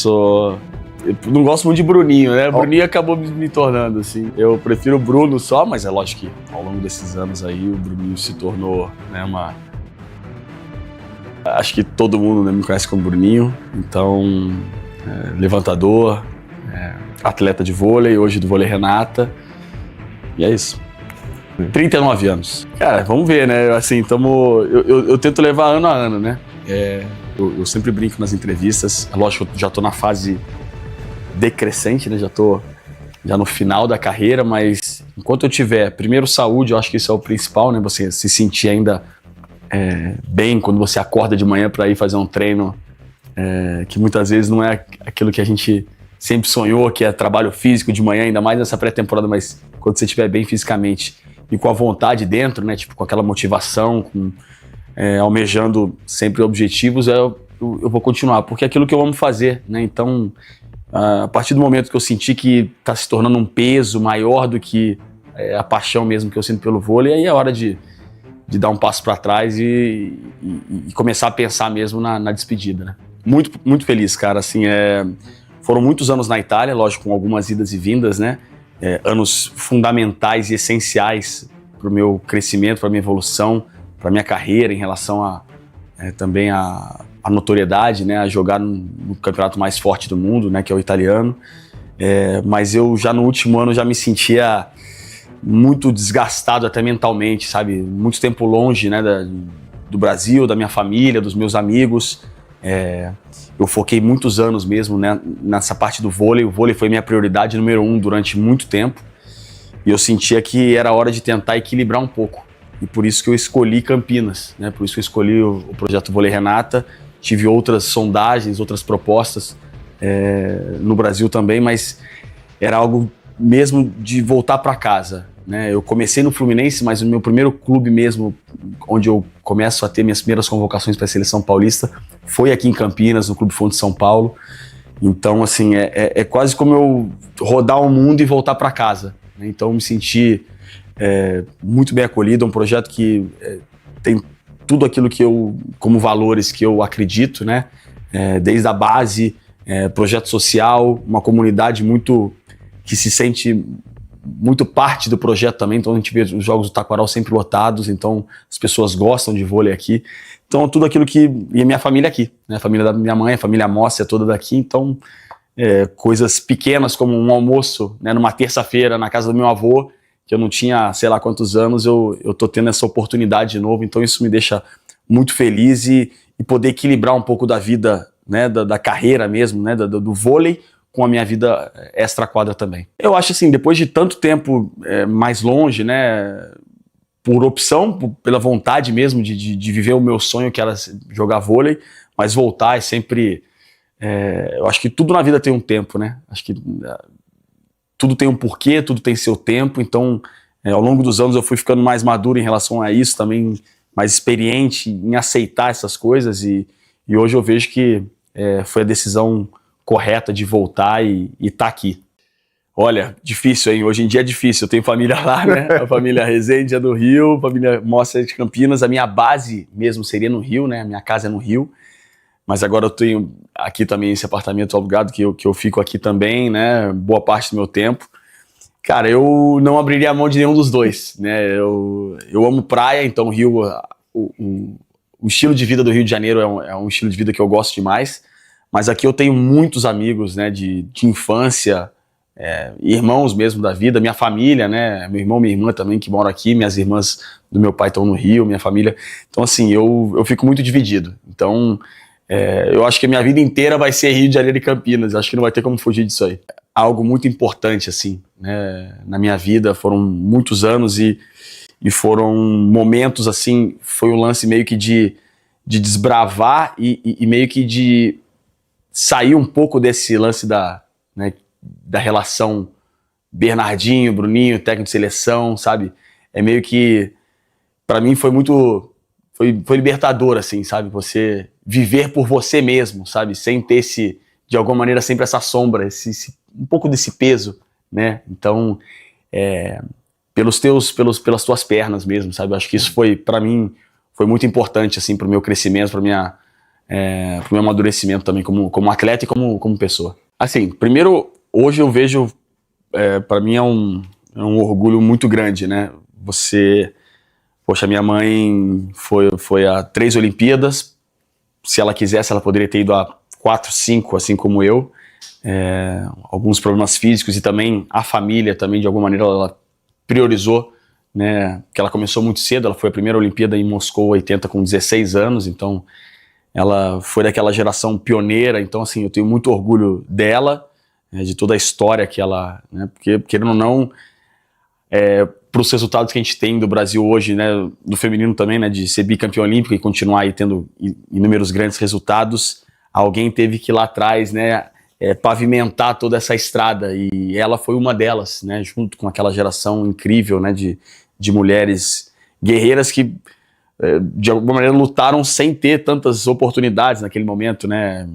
Eu não gosto muito de Bruninho, né? Bruninho acabou me tornando, assim. Eu prefiro o Bruno só, mas é lógico que ao longo desses anos aí o Bruninho se tornou, né, Acho que todo mundo, né, me conhece como Bruninho. Então, levantador, atleta de vôlei, hoje do Vôlei Renata. E é isso. 39 anos. Cara, vamos ver, né? Assim, eu tento levar ano a ano, né? Eu sempre brinco nas entrevistas. É lógico que eu já tô na fase decrescente, né? Já no final da carreira, mas enquanto eu tiver, primeiro, saúde, eu acho que isso é o principal, né? Você se sentir ainda bem quando você acorda de manhã para ir fazer um treino que muitas vezes não é aquilo que a gente sempre sonhou, que é trabalho físico de manhã, ainda mais nessa pré-temporada, mas quando você estiver bem fisicamente e com a vontade dentro, né? Tipo, com aquela motivação, almejando sempre objetivos, eu vou continuar, porque é aquilo que eu amo fazer, né? Então, a partir do momento que eu senti que está se tornando um peso maior do que a paixão mesmo que eu sinto pelo vôlei, aí é hora de dar um passo para trás e começar a pensar mesmo na despedida, né? Muito, muito feliz, cara. Assim, foram muitos anos na Itália, lógico, com algumas idas e vindas, né? Anos fundamentais e essenciais para o meu crescimento, para a minha evolução, para a minha carreira em relação também a notoriedade, né? A jogar no campeonato mais forte do mundo, né? Que é o italiano. Mas eu já no último ano já me sentia muito desgastado até mentalmente, sabe? Muito tempo longe, né, do Brasil, da minha família, dos meus amigos. Eu foquei muitos anos mesmo, né, nessa parte do vôlei. O vôlei foi minha prioridade número 1 durante muito tempo. E eu sentia que era hora de tentar equilibrar um pouco. E por isso que eu escolhi Campinas, né? Por isso que eu escolhi o projeto Vôlei Renata. Tive outras sondagens, outras propostas no Brasil também, mas era algo mesmo de voltar para casa, né? Eu comecei no Fluminense, mas o meu primeiro clube mesmo, onde eu começo a ter minhas primeiras convocações para a seleção paulista, foi aqui em Campinas, no Clube Fonte São Paulo. Então, assim, é quase como eu rodar o mundo e voltar para casa, né? Então, eu me senti muito bem acolhido. É um projeto que tem tudo aquilo que como valores que eu acredito, né? Desde a base, projeto social, uma comunidade que se sente muito parte do projeto também. Então a gente vê os jogos do Taquaral sempre lotados, então as pessoas gostam de vôlei aqui. Então tudo aquilo e a minha família aqui, né? A família da minha mãe, a família Mossa é toda daqui, então coisas pequenas como um almoço, né, numa terça-feira na casa do meu avô, que eu não tinha sei lá quantos anos, eu tô tendo essa oportunidade de novo, então isso me deixa muito feliz e poder equilibrar um pouco da vida, né, da carreira mesmo, né, do vôlei, com a minha vida extra-quadra também. Eu acho assim, depois de tanto tempo mais longe, né, por opção, pela vontade mesmo de viver o meu sonho, que era jogar vôlei, mas voltar é sempre... eu acho que tudo na vida tem um tempo, né? Acho que tudo tem um porquê, tudo tem seu tempo, então ao longo dos anos eu fui ficando mais maduro em relação a isso, também mais experiente em aceitar essas coisas e hoje eu vejo que foi a decisão correta de voltar e tá aqui. Olha, difícil, hein? Hoje em dia é difícil. Eu tenho família lá, né? A família Rezende é do Rio, a família Mossa é de Campinas. A minha base mesmo seria no Rio, né? A minha casa é no Rio. Mas agora eu tenho aqui também esse apartamento alugado que eu fico aqui também, né? Boa parte do meu tempo. Cara, eu não abriria a mão de nenhum dos dois, né? Eu amo praia, então Rio, o estilo de vida do Rio de Janeiro é um estilo de vida que eu gosto demais. Mas aqui eu tenho muitos amigos, né, de infância, irmãos mesmo da vida, minha família, né, meu irmão, minha irmã também que moram aqui, minhas irmãs do meu pai estão no Rio, minha família. Então, assim, eu fico muito dividido. Então, eu acho que a minha vida inteira vai ser Rio de Janeiro e Campinas. Acho que não vai ter como fugir disso aí. Algo muito importante, assim, né, na minha vida. Foram muitos anos e foram momentos, assim, foi um lance meio que de desbravar e meio que de sair um pouco desse lance da relação Bernardinho, Bruninho, técnico de seleção, sabe? É meio que, pra mim foi libertador, assim, sabe? Você viver por você mesmo, sabe? Sem ter de alguma maneira, sempre essa sombra, um pouco desse peso, né? Então, pelas tuas pernas mesmo, sabe? Eu acho que isso foi, pra mim, foi muito importante, assim, pro meu crescimento, pra minha pro meu amadurecimento também como atleta e como pessoa. Assim, primeiro, hoje eu vejo, para mim é um orgulho muito grande, né? Poxa, minha mãe foi a 3 Olimpíadas. Se ela quisesse, ela poderia ter ido a 4, 5, assim como eu. Alguns problemas físicos e também a família também, de alguma maneira, ela priorizou, né? Porque ela começou muito cedo, ela foi a primeira Olimpíada em Moscou 80 com 16 anos, então ela foi daquela geração pioneira. Então, assim, eu tenho muito orgulho dela, né, de toda a história que ela, né, porque, querendo ou não, para os resultados que a gente tem do Brasil hoje, né, do feminino também, né, de ser bicampeão olímpico e continuar aí tendo inúmeros grandes resultados, alguém teve que ir lá atrás, né, pavimentar toda essa estrada, e ela foi uma delas, né, junto com aquela geração incrível, né, de mulheres guerreiras que de alguma maneira lutaram sem ter tantas oportunidades naquele momento, né?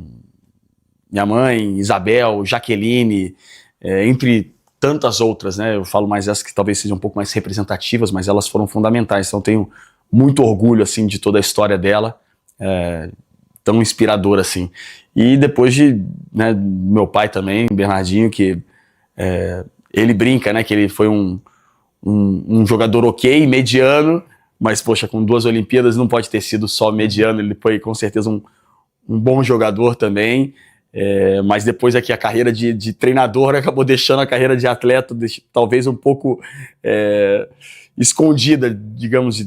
Minha mãe, Isabel, Jaqueline, entre tantas outras, né? Eu falo mais essas que talvez sejam um pouco mais representativas, mas elas foram fundamentais. Então eu tenho muito orgulho, assim, de toda a história dela, tão inspiradora, assim. E depois né, meu pai também, Bernardinho, que ele brinca, né? Que ele foi um jogador ok, mediano, mas, poxa, com 2 Olimpíadas não pode ter sido só mediano, ele foi com certeza um bom jogador também, mas depois aqui a carreira de treinador acabou deixando a carreira de atleta talvez um pouco escondida, digamos,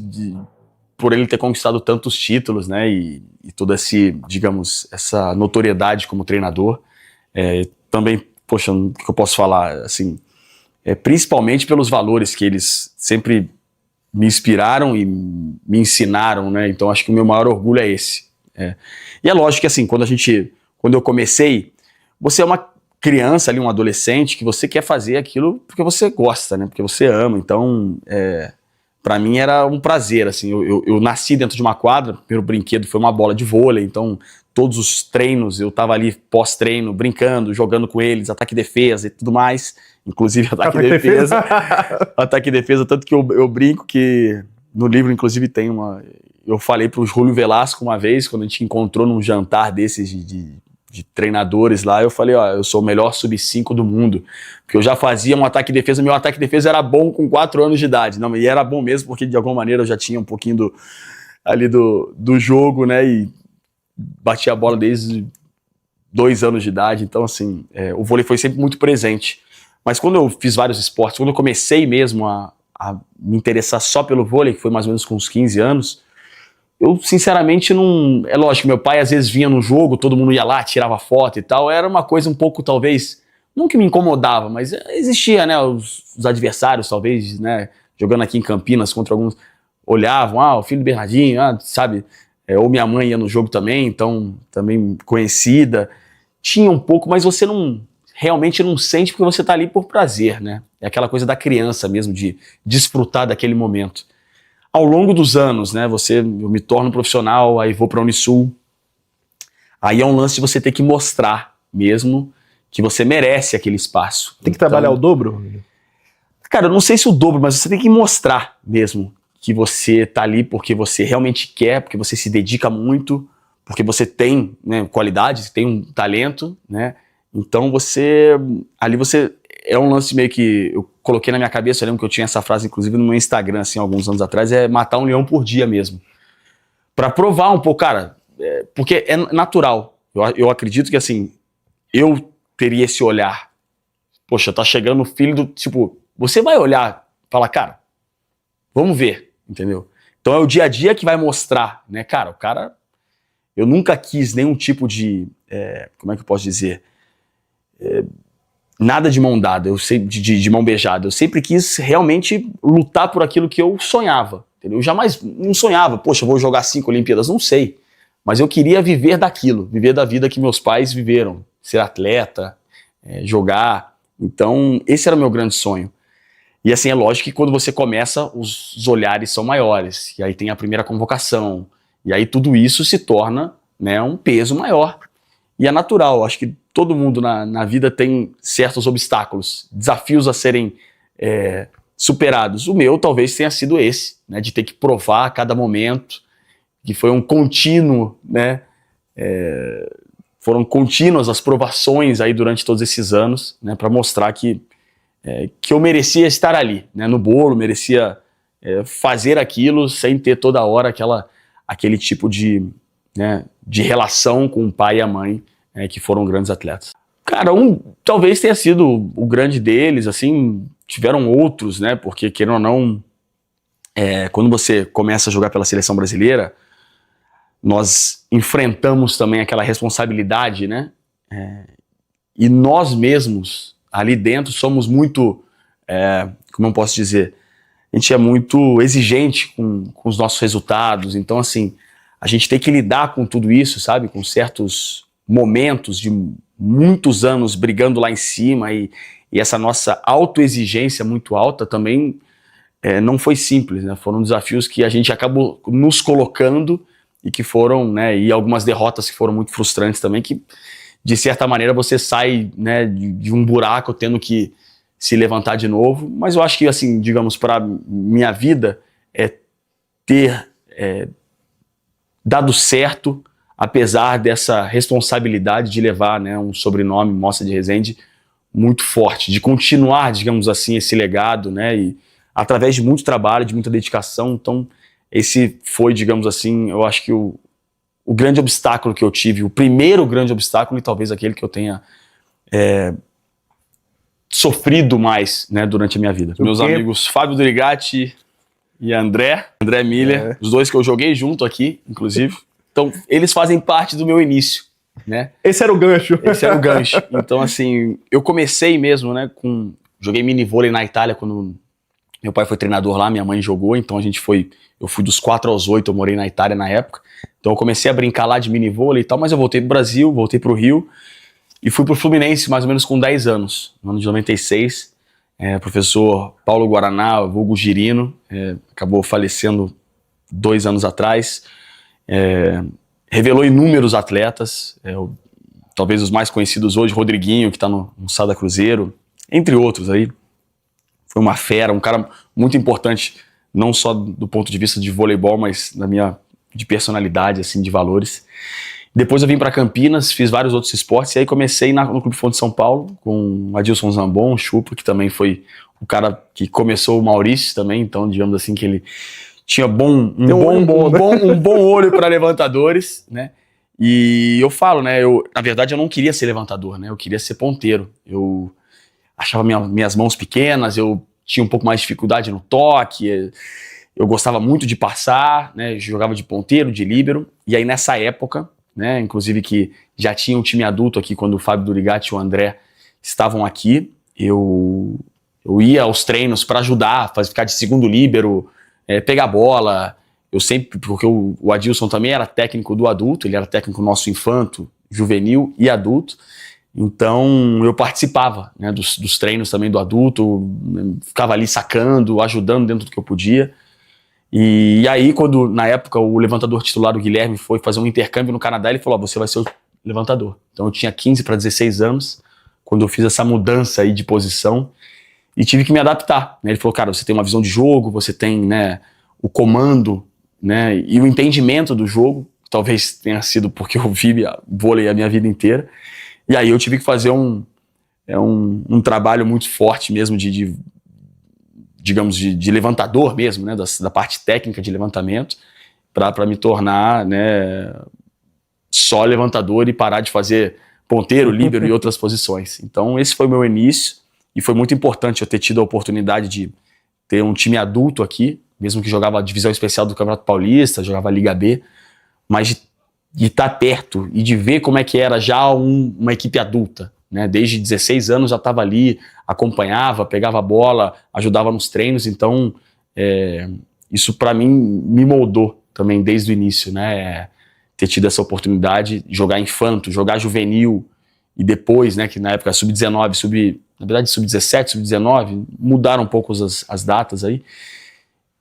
por ele ter conquistado tantos títulos, né, e toda essa notoriedade como treinador. Também, poxa, o que eu posso falar, assim, principalmente pelos valores que eles sempre me inspiraram e me ensinaram, né? Então acho que o meu maior orgulho é esse. E é lógico que, assim, quando eu comecei, você é uma criança ali, um adolescente, que você quer fazer aquilo porque você gosta, né? Porque você ama. Então, para mim era um prazer, assim. Eu nasci dentro de uma quadra, o primeiro brinquedo foi uma bola de vôlei, então todos os treinos eu tava ali pós-treino, brincando, jogando com eles, ataque e defesa e tudo mais. Inclusive ataque e defesa. Ataque e defesa, tanto que eu brinco que no livro, inclusive, tem eu falei pro Júlio Velasco uma vez, quando a gente encontrou num jantar desses de treinadores lá, eu falei, ó, eu sou o melhor sub-5 do mundo, porque eu já fazia um ataque e defesa, meu ataque e defesa era bom com 4 anos de idade, não, e era bom mesmo, porque de alguma maneira eu já tinha um pouquinho do jogo, né, e batia a bola desde 2 anos de idade, então, assim, o vôlei foi sempre muito presente. Mas quando eu fiz vários esportes, quando eu comecei mesmo a me interessar só pelo vôlei, que foi mais ou menos com uns 15 anos, eu sinceramente não... É lógico, meu pai às vezes vinha no jogo, todo mundo ia lá, tirava foto e tal, era uma coisa um pouco, talvez, não que me incomodava, mas existia, né, os adversários, talvez, né, jogando aqui em Campinas contra alguns, olhavam, o filho do Bernardinho, sabe, ou minha mãe ia no jogo também, então, também conhecida, tinha um pouco, mas você realmente não sente porque você tá ali por prazer, né? É aquela coisa da criança mesmo, de desfrutar daquele momento. Ao longo dos anos, né, eu me torno profissional, aí vou pra Unisul, aí é um lance de você ter que mostrar mesmo que você merece aquele espaço. Tem que trabalhar o dobro? Cara, eu não sei se o dobro, mas você tem que mostrar mesmo que você tá ali porque você realmente quer, porque você se dedica muito, porque você tem, né, qualidades, tem um talento, né? Então ali você é um lance meio que eu coloquei na minha cabeça. Eu lembro que eu tinha essa frase inclusive no meu Instagram, assim, alguns anos atrás, matar um leão por dia mesmo. Pra provar um pouco, cara, porque é natural. Eu acredito que, assim, eu teria esse olhar. Poxa, tá chegando o filho do... Tipo, você vai olhar e falar, cara, vamos ver, entendeu? Então é o dia a dia que vai mostrar, né, cara, o cara... Eu nunca quis nenhum tipo de... como é que eu posso dizer... nada de mão dada, de mão beijada. Eu sempre quis realmente lutar por aquilo que eu sonhava, entendeu? Eu jamais não sonhava, poxa, eu vou jogar 5 Olimpíadas, não sei. Mas eu queria viver daquilo, viver da vida que meus pais viveram, ser atleta, jogar. Então, esse era o meu grande sonho. E assim, é lógico que quando você começa, os olhares são maiores. E aí tem a primeira convocação. E aí tudo isso se torna, né, um peso maior. E é natural, acho que todo mundo na vida tem certos obstáculos, desafios a serem superados. O meu talvez tenha sido esse, né, de ter que provar a cada momento, que foi um contínuo, né, foram contínuas as provações aí durante todos esses anos, né, para mostrar que eu merecia estar ali, né, no bolo, merecia fazer aquilo sem ter toda hora aquele tipo de relação com o pai e a mãe, que foram grandes atletas. Cara, talvez tenha sido o grande deles, assim, tiveram outros, né, porque querendo ou não, quando você começa a jogar pela seleção brasileira, nós enfrentamos também aquela responsabilidade, né, e nós mesmos, ali dentro, somos muito, como eu posso dizer, a gente é muito exigente com os nossos resultados, então assim, a gente tem que lidar com tudo isso, sabe, com certos momentos de muitos anos brigando lá em cima e essa nossa autoexigência muito alta também não foi simples, né, foram desafios que a gente acabou nos colocando e que foram, né, e algumas derrotas que foram muito frustrantes também, que de certa maneira você sai, né, de um buraco tendo que se levantar de novo, mas eu acho que, assim, digamos, para minha vida é ter dado certo, apesar dessa responsabilidade de levar, né, um sobrenome, Mossa de Resende, muito forte, de continuar, digamos assim, esse legado, né, e através de muito trabalho, de muita dedicação. Então esse foi, digamos assim, eu acho que o grande obstáculo que eu tive, o primeiro grande obstáculo e talvez aquele que eu tenha sofrido mais, né, durante a minha vida. Meus amigos Fábio Durigatti e André Miller, os dois que eu joguei junto aqui, inclusive. Então, eles fazem parte do meu início, né? Esse era o gancho. Esse era o gancho. Então, assim, eu comecei mesmo, né, joguei mini vôlei na Itália quando meu pai foi treinador lá, minha mãe jogou, então eu fui dos 4 aos 8, eu morei na Itália na época. Então eu comecei a brincar lá de mini vôlei e tal, mas eu voltei pro Brasil, voltei pro Rio e fui pro Fluminense mais ou menos com 10 anos, no ano de 96. Professor Paulo Guaraná, vulgo Girino, acabou falecendo 2 anos atrás. Revelou inúmeros atletas, talvez os mais conhecidos hoje, Rodriguinho, que está no Sada Cruzeiro, entre outros aí. Foi uma fera, um cara muito importante, não só do ponto de vista de voleibol, mas de personalidade, assim, de valores. Depois eu vim para Campinas, fiz vários outros esportes, e aí comecei no Clube Fonte de São Paulo, com o Adilson Zambon, o Chupa, que também foi o cara que começou o Maurício também, então digamos assim que ele tinha um bom olho para levantadores, né? E eu falo, né, na verdade eu não queria ser levantador, né, eu queria ser ponteiro. Eu achava minhas mãos pequenas, eu tinha um pouco mais de dificuldade no toque, eu gostava muito de passar, né, jogava de ponteiro, de líbero, e aí nessa época, né, inclusive que já tinha um time adulto aqui quando o Fábio Durigatti e o André estavam aqui, eu ia aos treinos para ajudar, ficar de segundo líbero, pegar bola, porque o Adilson também era técnico do adulto, ele era técnico nosso infanto, juvenil e adulto, então eu participava, né, dos treinos também do adulto, ficava ali sacando, ajudando dentro do que eu podia. E aí, quando na época o levantador titular, o Guilherme, foi fazer um intercâmbio no Canadá, ele falou: você vai ser o levantador. Então eu tinha 15 para 16 anos, quando eu fiz essa mudança aí de posição, e tive que me adaptar, né? Ele falou: cara, você tem uma visão de jogo, você tem, né, o comando, né, e o entendimento do jogo, talvez tenha sido porque eu vi vôlei a minha vida inteira. E aí eu tive que fazer um trabalho muito forte mesmo digamos, de levantador mesmo, né, da parte técnica de levantamento, para me tornar, né, só levantador e parar de fazer ponteiro, líbero e outras posições. Então esse foi o meu início e foi muito importante eu ter tido a oportunidade de ter um time adulto aqui, mesmo que jogava a divisão especial do Campeonato Paulista, jogava a Liga B, mas de estar perto e de ver como é que era já uma equipe adulta, né? Desde 16 anos já estava ali, acompanhava, pegava a bola, ajudava nos treinos, então isso para mim me moldou também desde o início, né? Ter tido essa oportunidade de jogar infanto, jogar juvenil e depois, né, que na época sub-19, na verdade sub-17, sub-19, mudaram um pouco as datas aí,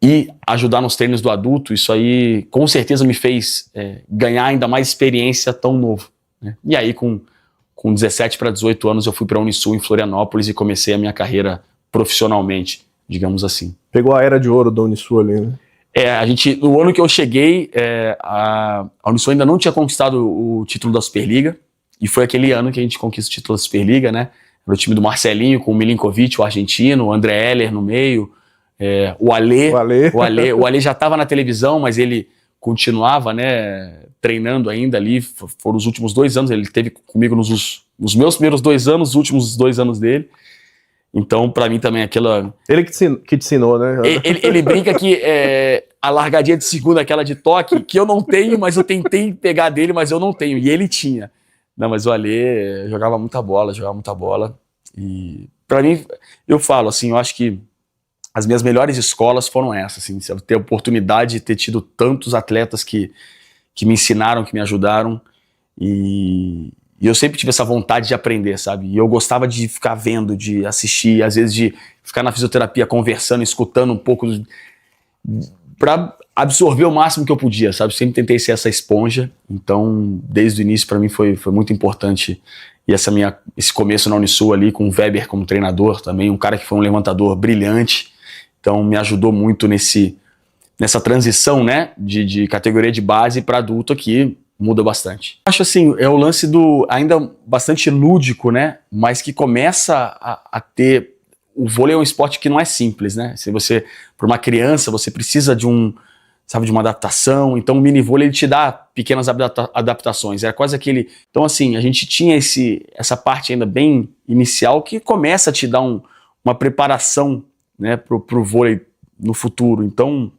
e ajudar nos treinos do adulto, isso aí com certeza me fez ganhar ainda mais experiência tão novo, né? E aí com 17 para 18 anos eu fui para a Unisul em Florianópolis e comecei a minha carreira profissionalmente, digamos assim. Pegou a era de ouro da Unisul ali, né? No ano que eu cheguei, a Unisul ainda não tinha conquistado o título da Superliga, e foi aquele ano que a gente conquista o título da Superliga, né? Era o time do Marcelinho, com o Milinkovic, o argentino, o André Heller no meio, o Alê já estava na televisão, mas ele continuava, né, treinando ainda ali. Foram os últimos 2 anos, ele esteve comigo nos meus primeiros 2 anos, os últimos 2 anos dele. Então, pra mim também, aquela... Ele que te ensinou, né? Ele brinca que a largadinha de segunda, aquela de toque, que eu não tenho, mas eu tentei pegar dele, mas eu não tenho. E ele tinha. Não, mas o Alê jogava muita bola. E pra mim, eu falo assim, eu acho que as minhas melhores escolas foram essas, assim, ter a oportunidade de ter tido tantos atletas que me ensinaram, que me ajudaram. E eu sempre tive essa vontade de aprender, sabe? E eu gostava de ficar vendo, de assistir, às vezes de ficar na fisioterapia conversando, escutando um pouco, para absorver o máximo que eu podia, sabe? Sempre tentei ser essa esponja. Então, desde o início, para mim, foi muito importante. E esse começo na Unisul ali, com o Weber como treinador também, um cara que foi um levantador brilhante. Então, me ajudou muito nessa transição, né? De categoria de base para adulto aqui. Muda bastante. Acho assim, é o lance ainda bastante lúdico, né? Mas que começa a ter... O vôlei é um esporte que não é simples, né? Se você, para uma criança, você precisa de uma adaptação. Então o mini vôlei ele te dá pequenas adaptações. É quase aquele... Então assim, a gente tinha essa parte ainda bem inicial que começa a te dar uma preparação, né, pro vôlei no futuro. Então,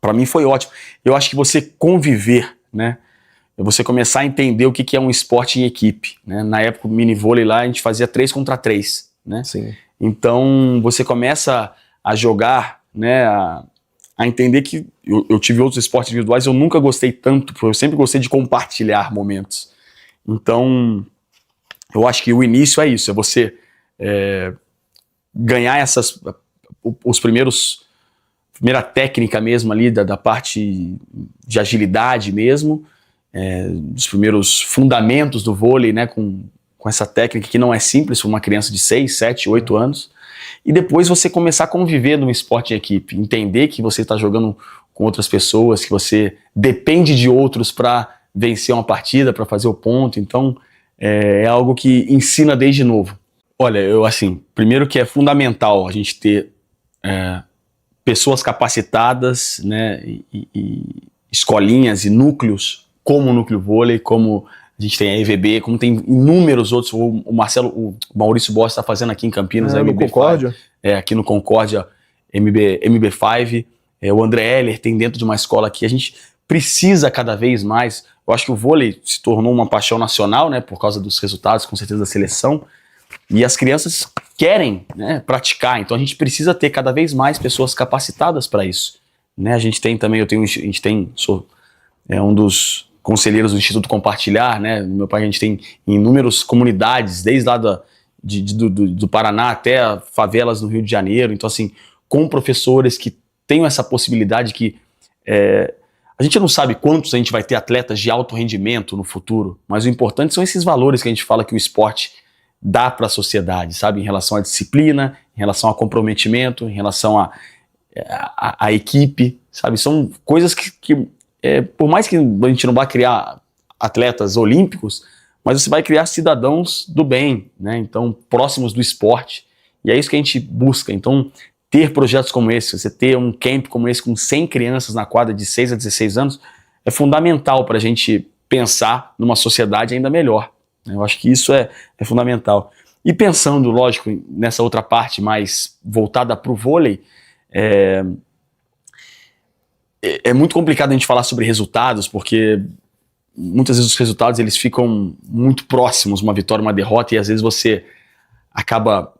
para mim foi ótimo. Eu acho que você conviver, né? Você começar a entender o que é um esporte em equipe, né? Na época do mini vôlei lá a gente fazia 3 contra 3, né? Sim. Então você começa a jogar, né? A entender que eu tive outros esportes individuais, eu nunca gostei tanto, porque eu sempre gostei de compartilhar momentos. Então eu acho que o início é isso, é você ganhar primeira técnica mesmo ali da parte de agilidade mesmo. Dos primeiros fundamentos do vôlei, né, com essa técnica que não é simples para uma criança de 6, 7, 8 anos, e depois você começar a conviver num esporte em equipe, entender que você está jogando com outras pessoas, que você depende de outros para vencer uma partida, para fazer o ponto. Então é algo que ensina desde novo. Olha, primeiro que é fundamental a gente ter pessoas capacitadas, né, e escolinhas e núcleos como o Núcleo Vôlei, como a gente tem a EVB, como tem inúmeros outros. O Maurício Boss está fazendo aqui em Campinas, no Concórdia? Aqui no Concórdia, MB5. O André Heller tem dentro de uma escola aqui. A gente precisa cada vez mais. Eu acho que o vôlei se tornou uma paixão nacional, né, por causa dos resultados, com certeza, da seleção. E as crianças querem, né, praticar. Então a gente precisa ter cada vez mais pessoas capacitadas para isso, né? A gente tem também, sou um dos conselheiros do Instituto Compartilhar, né? Meu pai, a gente tem inúmeras comunidades, desde lá do Paraná até favelas no Rio de Janeiro. Então, assim, com professores que tenham essa possibilidade que... a gente não sabe quantos a gente vai ter atletas de alto rendimento no futuro, mas o importante são esses valores que a gente fala que o esporte dá para a sociedade, sabe? Em relação à disciplina, em relação ao comprometimento, em relação à equipe, sabe? São coisas que por mais que a gente não vá criar atletas olímpicos, mas você vai criar cidadãos do bem, né? Então, próximos do esporte. E é isso que a gente busca. Então, ter projetos como esse, você ter um camp como esse com 100 crianças na quadra de 6 a 16 anos, é fundamental para a gente pensar numa sociedade ainda melhor. Eu acho que isso é fundamental. E pensando, lógico, nessa outra parte mais voltada para o vôlei, é muito complicado a gente falar sobre resultados, porque muitas vezes os resultados eles ficam muito próximos, uma vitória, uma derrota, e às vezes você acaba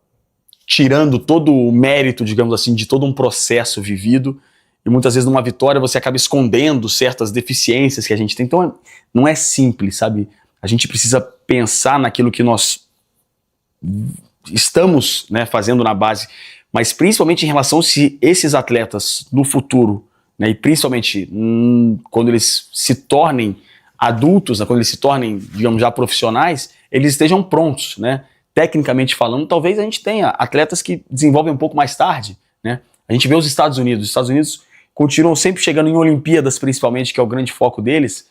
tirando todo o mérito, digamos assim, de todo um processo vivido, e muitas vezes numa vitória você acaba escondendo certas deficiências que a gente tem. Então não é simples, sabe? A gente precisa pensar naquilo que nós estamos, né, fazendo na base, mas principalmente em relação se esses atletas no futuro, né, e principalmente quando eles se tornem adultos, né, quando eles se tornem, digamos, já profissionais, eles estejam prontos, né? Tecnicamente falando, talvez a gente tenha atletas que desenvolvem um pouco mais tarde, né? A gente vê os Estados Unidos continuam sempre chegando em Olimpíadas, principalmente, que é o grande foco deles,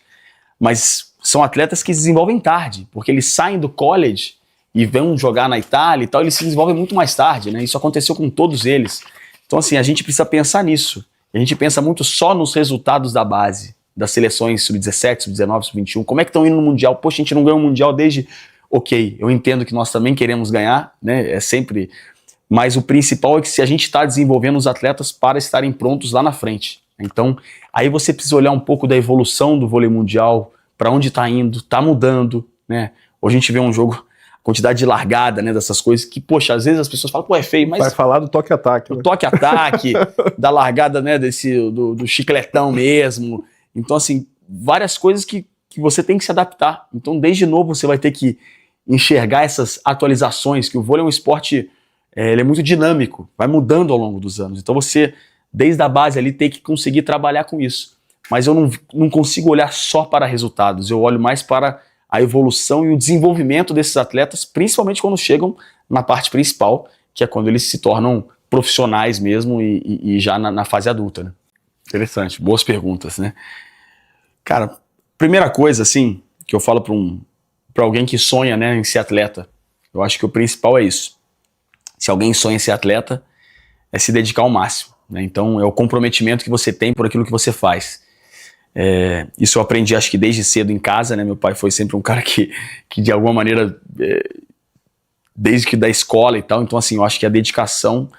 mas são atletas que se desenvolvem tarde, porque eles saem do college e vão jogar na Itália e tal, eles se desenvolvem muito mais tarde, né? Isso aconteceu com todos eles. Então, assim, a gente precisa pensar nisso. A gente pensa muito só nos resultados da base, das seleções sub-17, sub-19, sub-21. Como é que estão indo no Mundial? Poxa, a gente não ganhou o Mundial desde... Ok, eu entendo que nós também queremos ganhar, né? É sempre... Mas o principal é que se a gente está desenvolvendo os atletas para estarem prontos lá na frente. Então, aí você precisa olhar um pouco da evolução do vôlei mundial, para onde está indo, está mudando, né? Hoje a gente vê um jogo, quantidade de largada, né, dessas coisas, que, poxa, às vezes as pessoas falam, pô, é feio, mas... Vai falar do toque-ataque. O toque-ataque, da largada, né, do chicletão mesmo. Então, assim, várias coisas que você tem que se adaptar. Então, desde novo, você vai ter que enxergar essas atualizações, que o vôlei é um esporte, ele é muito dinâmico, vai mudando ao longo dos anos. Então, você, desde a base ali, tem que conseguir trabalhar com isso. Mas eu não consigo olhar só para resultados, eu olho mais para a evolução e o desenvolvimento desses atletas, principalmente quando chegam na parte principal, que é quando eles se tornam profissionais mesmo e já na fase adulta, né? Interessante, boas perguntas, né? Cara, primeira coisa, assim, que eu falo para alguém que sonha, né, em ser atleta, eu acho que o principal é isso. Se alguém sonha em ser atleta, é se dedicar ao máximo, né? Então, é o comprometimento que você tem por aquilo que você faz. Isso eu aprendi, acho que desde cedo em casa, né? Meu pai foi sempre um cara que de alguma maneira, desde que da escola e tal, então assim, eu acho que a dedicação,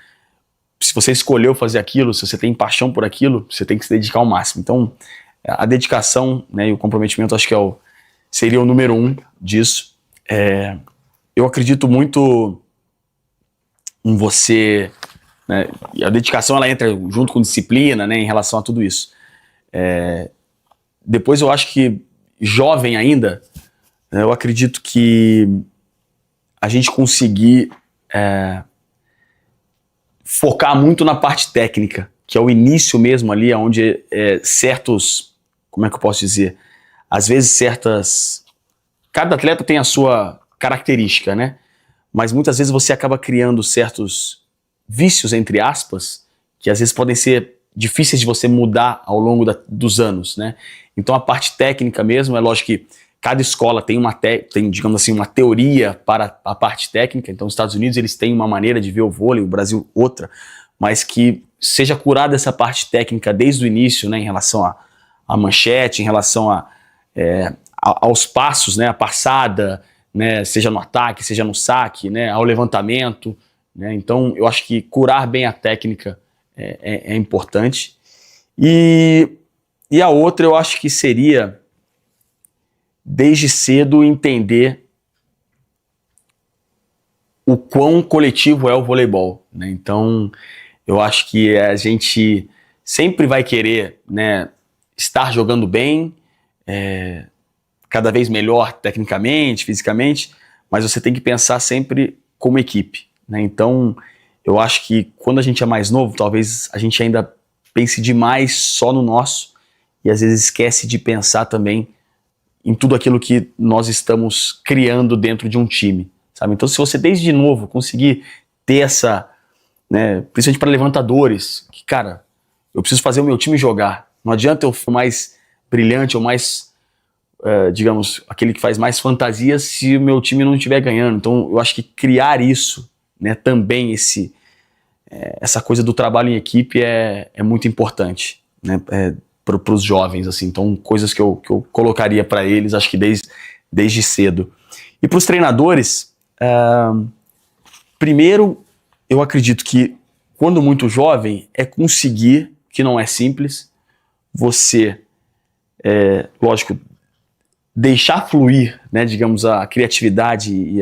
se você escolheu fazer aquilo, se você tem paixão por aquilo, você tem que se dedicar ao máximo. Então, a dedicação, né, e o comprometimento, acho que seria o número 1 disso. Eu acredito muito em você, né, e a dedicação ela entra junto com disciplina, né, em relação a tudo isso. Depois eu acho que, jovem ainda, eu acredito que a gente conseguir focar muito na parte técnica, que é o início mesmo ali, onde certos, como é que eu posso dizer, às vezes cada atleta tem a sua característica, né? Mas muitas vezes você acaba criando certos vícios, entre aspas, que às vezes podem ser difíceis de você mudar ao longo dos anos, né? Então a parte técnica mesmo, é lógico que cada escola tem digamos assim, uma teoria para a parte técnica. Então os Estados Unidos eles têm uma maneira de ver o vôlei, o Brasil outra, mas que seja curada essa parte técnica desde o início, né, em relação à manchete, em relação aos passos, né, a passada, né, seja no ataque, seja no saque, né, ao levantamento, né? Então eu acho que curar bem a técnica é importante. E a outra eu acho que seria, desde cedo, entender o quão coletivo é o voleibol, né? Então eu acho que a gente sempre vai querer, né, estar jogando bem, cada vez melhor tecnicamente, fisicamente, mas você tem que pensar sempre como equipe, né? Então eu acho que quando a gente é mais novo, talvez a gente ainda pense demais só no nosso e às vezes esquece de pensar também em tudo aquilo que nós estamos criando dentro de um time, sabe? Então se você desde novo conseguir ter essa, né, principalmente para levantadores, que cara, eu preciso fazer o meu time jogar, não adianta eu for mais brilhante ou mais, digamos, aquele que faz mais fantasias se o meu time não estiver ganhando. Então eu acho que criar isso, né, também essa coisa do trabalho em equipe é muito importante, né, para os jovens, assim. Então coisas que eu colocaria para eles, acho que desde cedo. E para os treinadores, primeiro eu acredito que quando muito jovem é conseguir, que não é simples, você, lógico, deixar fluir, né, digamos, a criatividade e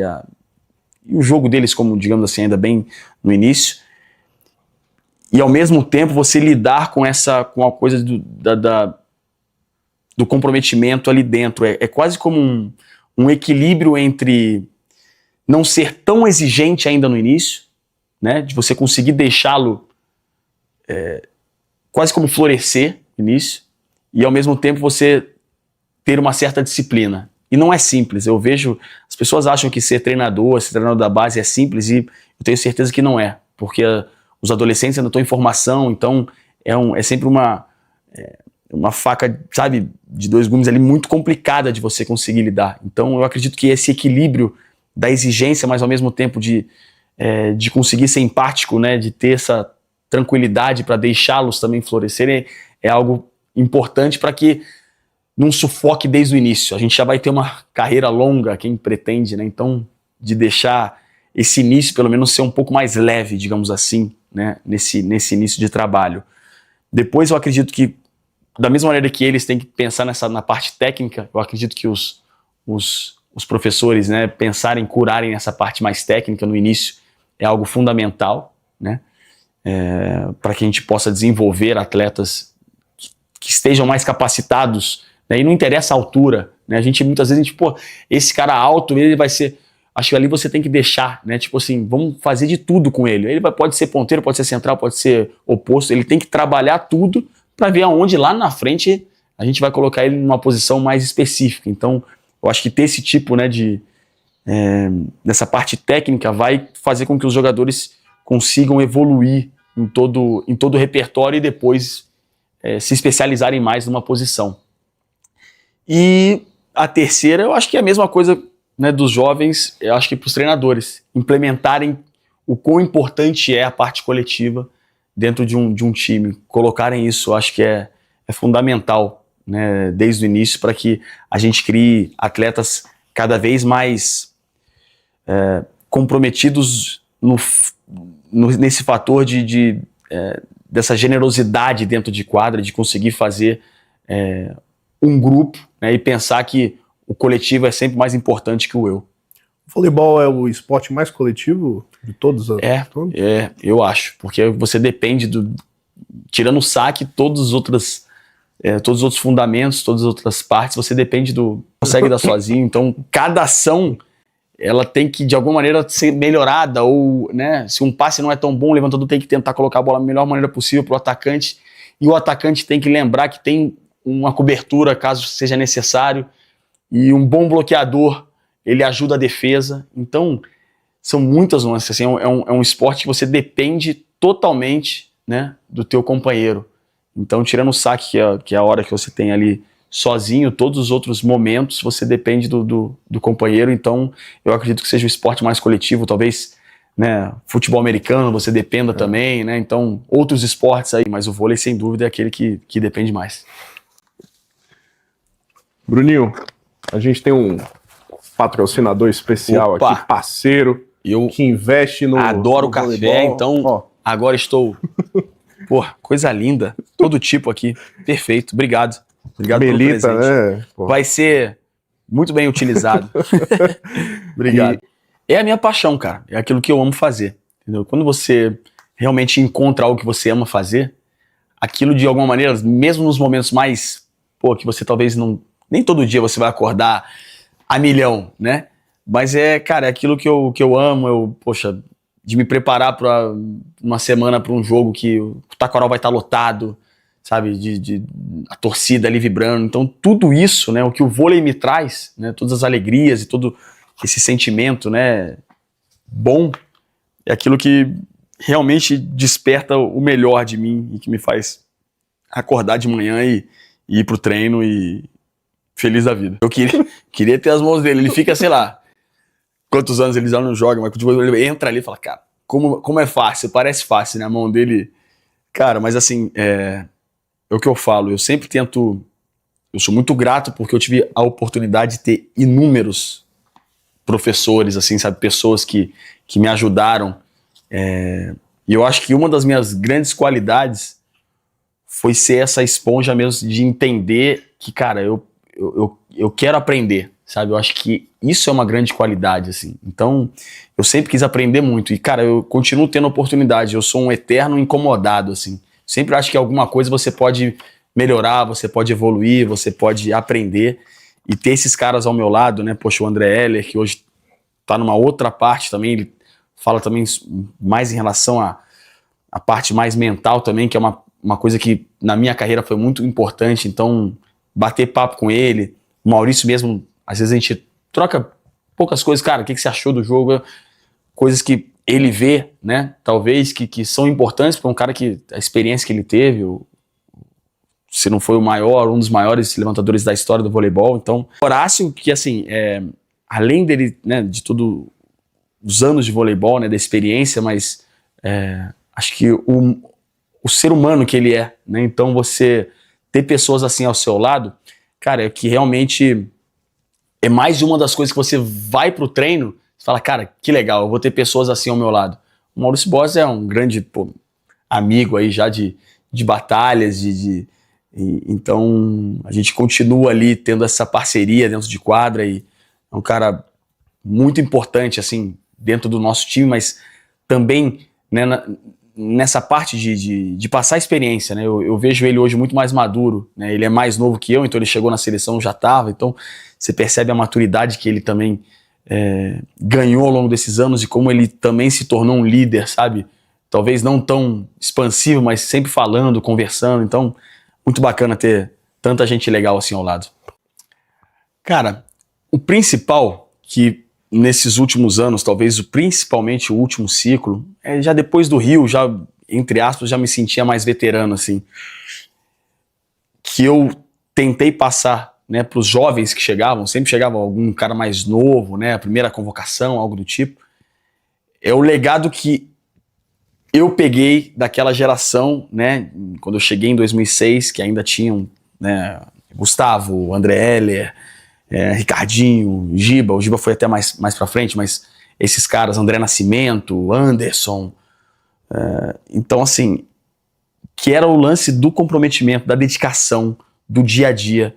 o jogo deles, como, digamos assim, ainda bem no início, e ao mesmo tempo você lidar com a coisa do comprometimento ali dentro. É quase como um equilíbrio entre não ser tão exigente ainda no início, né, de você conseguir deixá-lo quase como florescer no início, e ao mesmo tempo você ter uma certa disciplina. E não é simples. Eu vejo, as pessoas acham que ser treinador da base é simples, e eu tenho certeza que não é, porque os adolescentes ainda estão em formação, então é sempre uma faca, sabe, de dois gumes ali muito complicada de você conseguir lidar. Então eu acredito que esse equilíbrio da exigência, mas ao mesmo tempo de conseguir ser empático, né, de ter essa tranquilidade para deixá-los também florescerem, é algo importante para que não sufoque desde o início. A gente já vai ter uma carreira longa, quem pretende, né? Então, de deixar esse início, pelo menos, ser um pouco mais leve, digamos assim, né? Nesse início de trabalho. Depois, eu acredito que, da mesma maneira que eles têm que pensar na parte técnica, eu acredito que os professores, né, pensarem, curarem essa parte mais técnica no início é algo fundamental, né? Para que a gente possa desenvolver atletas que estejam mais capacitados, né? E não interessa a altura, né? Muitas vezes, pô, esse cara alto, ele vai ser... Acho que ali você tem que deixar, né? Tipo assim, vamos fazer de tudo com ele. Ele pode ser ponteiro, pode ser central, pode ser oposto. Ele tem que trabalhar tudo para ver aonde lá na frente a gente vai colocar ele numa posição mais específica. Então, eu acho que ter esse tipo, né, dessa parte técnica vai fazer com que os jogadores consigam evoluir em todo o repertório e depois se especializarem mais numa posição. E a terceira, eu acho que é a mesma coisa, né, dos jovens, eu acho que para os treinadores implementarem o quão importante é a parte coletiva dentro de um time, colocarem isso, eu acho que é fundamental, né, desde o início, para que a gente crie atletas cada vez mais comprometidos nesse fator dessa generosidade dentro de quadra, de conseguir fazer um grupo, né, e pensar que o coletivo é sempre mais importante que o eu. O voleibol é o esporte mais coletivo de todos? Eu acho, porque você depende tirando o saque, todos os outros fundamentos, todas as outras partes, você consegue dar sozinho. Então, cada ação, ela tem que, de alguma maneira, ser melhorada, ou, né, se um passe não é tão bom, o levantador tem que tentar colocar a bola da melhor maneira possível para o atacante, e o atacante tem que lembrar que tem uma cobertura, caso seja necessário, e um bom bloqueador, ele ajuda a defesa. Então, são muitas nuances, assim, é um esporte que você depende totalmente, né, do teu companheiro. Então, tirando o saque, que é a hora que você tem ali sozinho, todos os outros momentos você depende do companheiro. Então, eu acredito que seja o esporte mais coletivo. Talvez, né, futebol americano você dependa também, né? Então, outros esportes aí, mas o vôlei, sem dúvida, é aquele que depende mais. Bruninho, a gente tem um patrocinador especial aqui, parceiro, que investe no adoro no café, voleibol. então agora estou... Pô, coisa linda, todo tipo aqui, perfeito, obrigado. Obrigado Melita, pelo presente. né? Pô. Vai ser muito bem utilizado. Obrigado. É a minha paixão, cara, é aquilo que eu amo fazer, entendeu? Quando você realmente encontra algo que você ama fazer, aquilo de alguma maneira, mesmo nos momentos mais, que você talvez nem todo dia você vai acordar a milhão, né? Mas cara, é aquilo que eu amo, de me preparar para uma semana para um jogo que o Taquaral vai estar lotado, sabe? A torcida ali vibrando. Então, tudo isso, né? O que o vôlei me traz, né? Todas as alegrias e todo esse sentimento, né? Bom, é aquilo que realmente desperta o melhor de mim e que me faz acordar de manhã e ir pro treino e feliz da vida. Eu queria ter as mãos dele. Ele fica, sei lá, quantos anos ele já não joga, mas ele entra ali e fala, cara, como é fácil, parece fácil, né? A mão dele... Cara, mas assim, é o que eu falo, eu sempre tento... Eu sou muito grato porque eu tive a oportunidade de ter inúmeros professores, assim, sabe? Pessoas que me ajudaram. E eu acho que uma das minhas grandes qualidades foi ser essa esponja mesmo de entender que, cara, eu quero aprender, sabe? Eu acho que isso é uma grande qualidade, assim. Então, eu sempre quis aprender muito. E, cara, eu continuo tendo oportunidade. Eu sou um eterno incomodado, assim. Sempre acho que alguma coisa você pode melhorar, você pode evoluir, você pode aprender. E ter esses caras ao meu lado, né? Poxa, o André Heller, que hoje tá numa outra parte também, ele fala também mais em relação à parte mais mental também, que é uma coisa que na minha carreira foi muito importante. Então, bater papo com ele, o Maurício mesmo, às vezes a gente troca poucas coisas, cara, o que você achou do jogo? Coisas que ele vê, né, talvez que são importantes para um cara que a experiência que ele teve, se não foi o maior, um dos maiores levantadores da história do voleibol. Então, Horácio, que assim, além dele, né, de tudo, os anos de voleibol, né, da experiência, mas acho que o ser humano que ele é, né, então você ter pessoas assim ao seu lado, cara, é que realmente é mais de uma das coisas que você vai pro treino, você fala, cara, que legal, eu vou ter pessoas assim ao meu lado. O Maurício Borges é um grande amigo aí já de batalhas, então a gente continua ali tendo essa parceria dentro de quadra e é um cara muito importante assim dentro do nosso time, mas também, né, nessa parte de passar experiência, né? Eu vejo ele hoje muito mais maduro, né? Ele é mais novo que eu, então ele chegou na seleção, já estava, então você percebe a maturidade que ele também ganhou ao longo desses anos e como ele também se tornou um líder, sabe? Talvez não tão expansivo, mas sempre falando, conversando, então muito bacana ter tanta gente legal assim ao lado. Cara, o principal que nesses últimos anos, talvez principalmente o último ciclo, já depois do Rio, já, entre aspas, já me sentia mais veterano, assim, que eu tentei passar, né, para os jovens que chegavam, sempre chegava algum cara mais novo, né, a primeira convocação, algo do tipo, é o legado que eu peguei daquela geração, né, quando eu cheguei em 2006, que ainda tinham, né, Gustavo, André Heller, Ricardinho, Giba, o Giba foi até mais pra frente, mas esses caras, André Nascimento, Anderson, então assim, que era o lance do comprometimento, da dedicação, do dia a dia.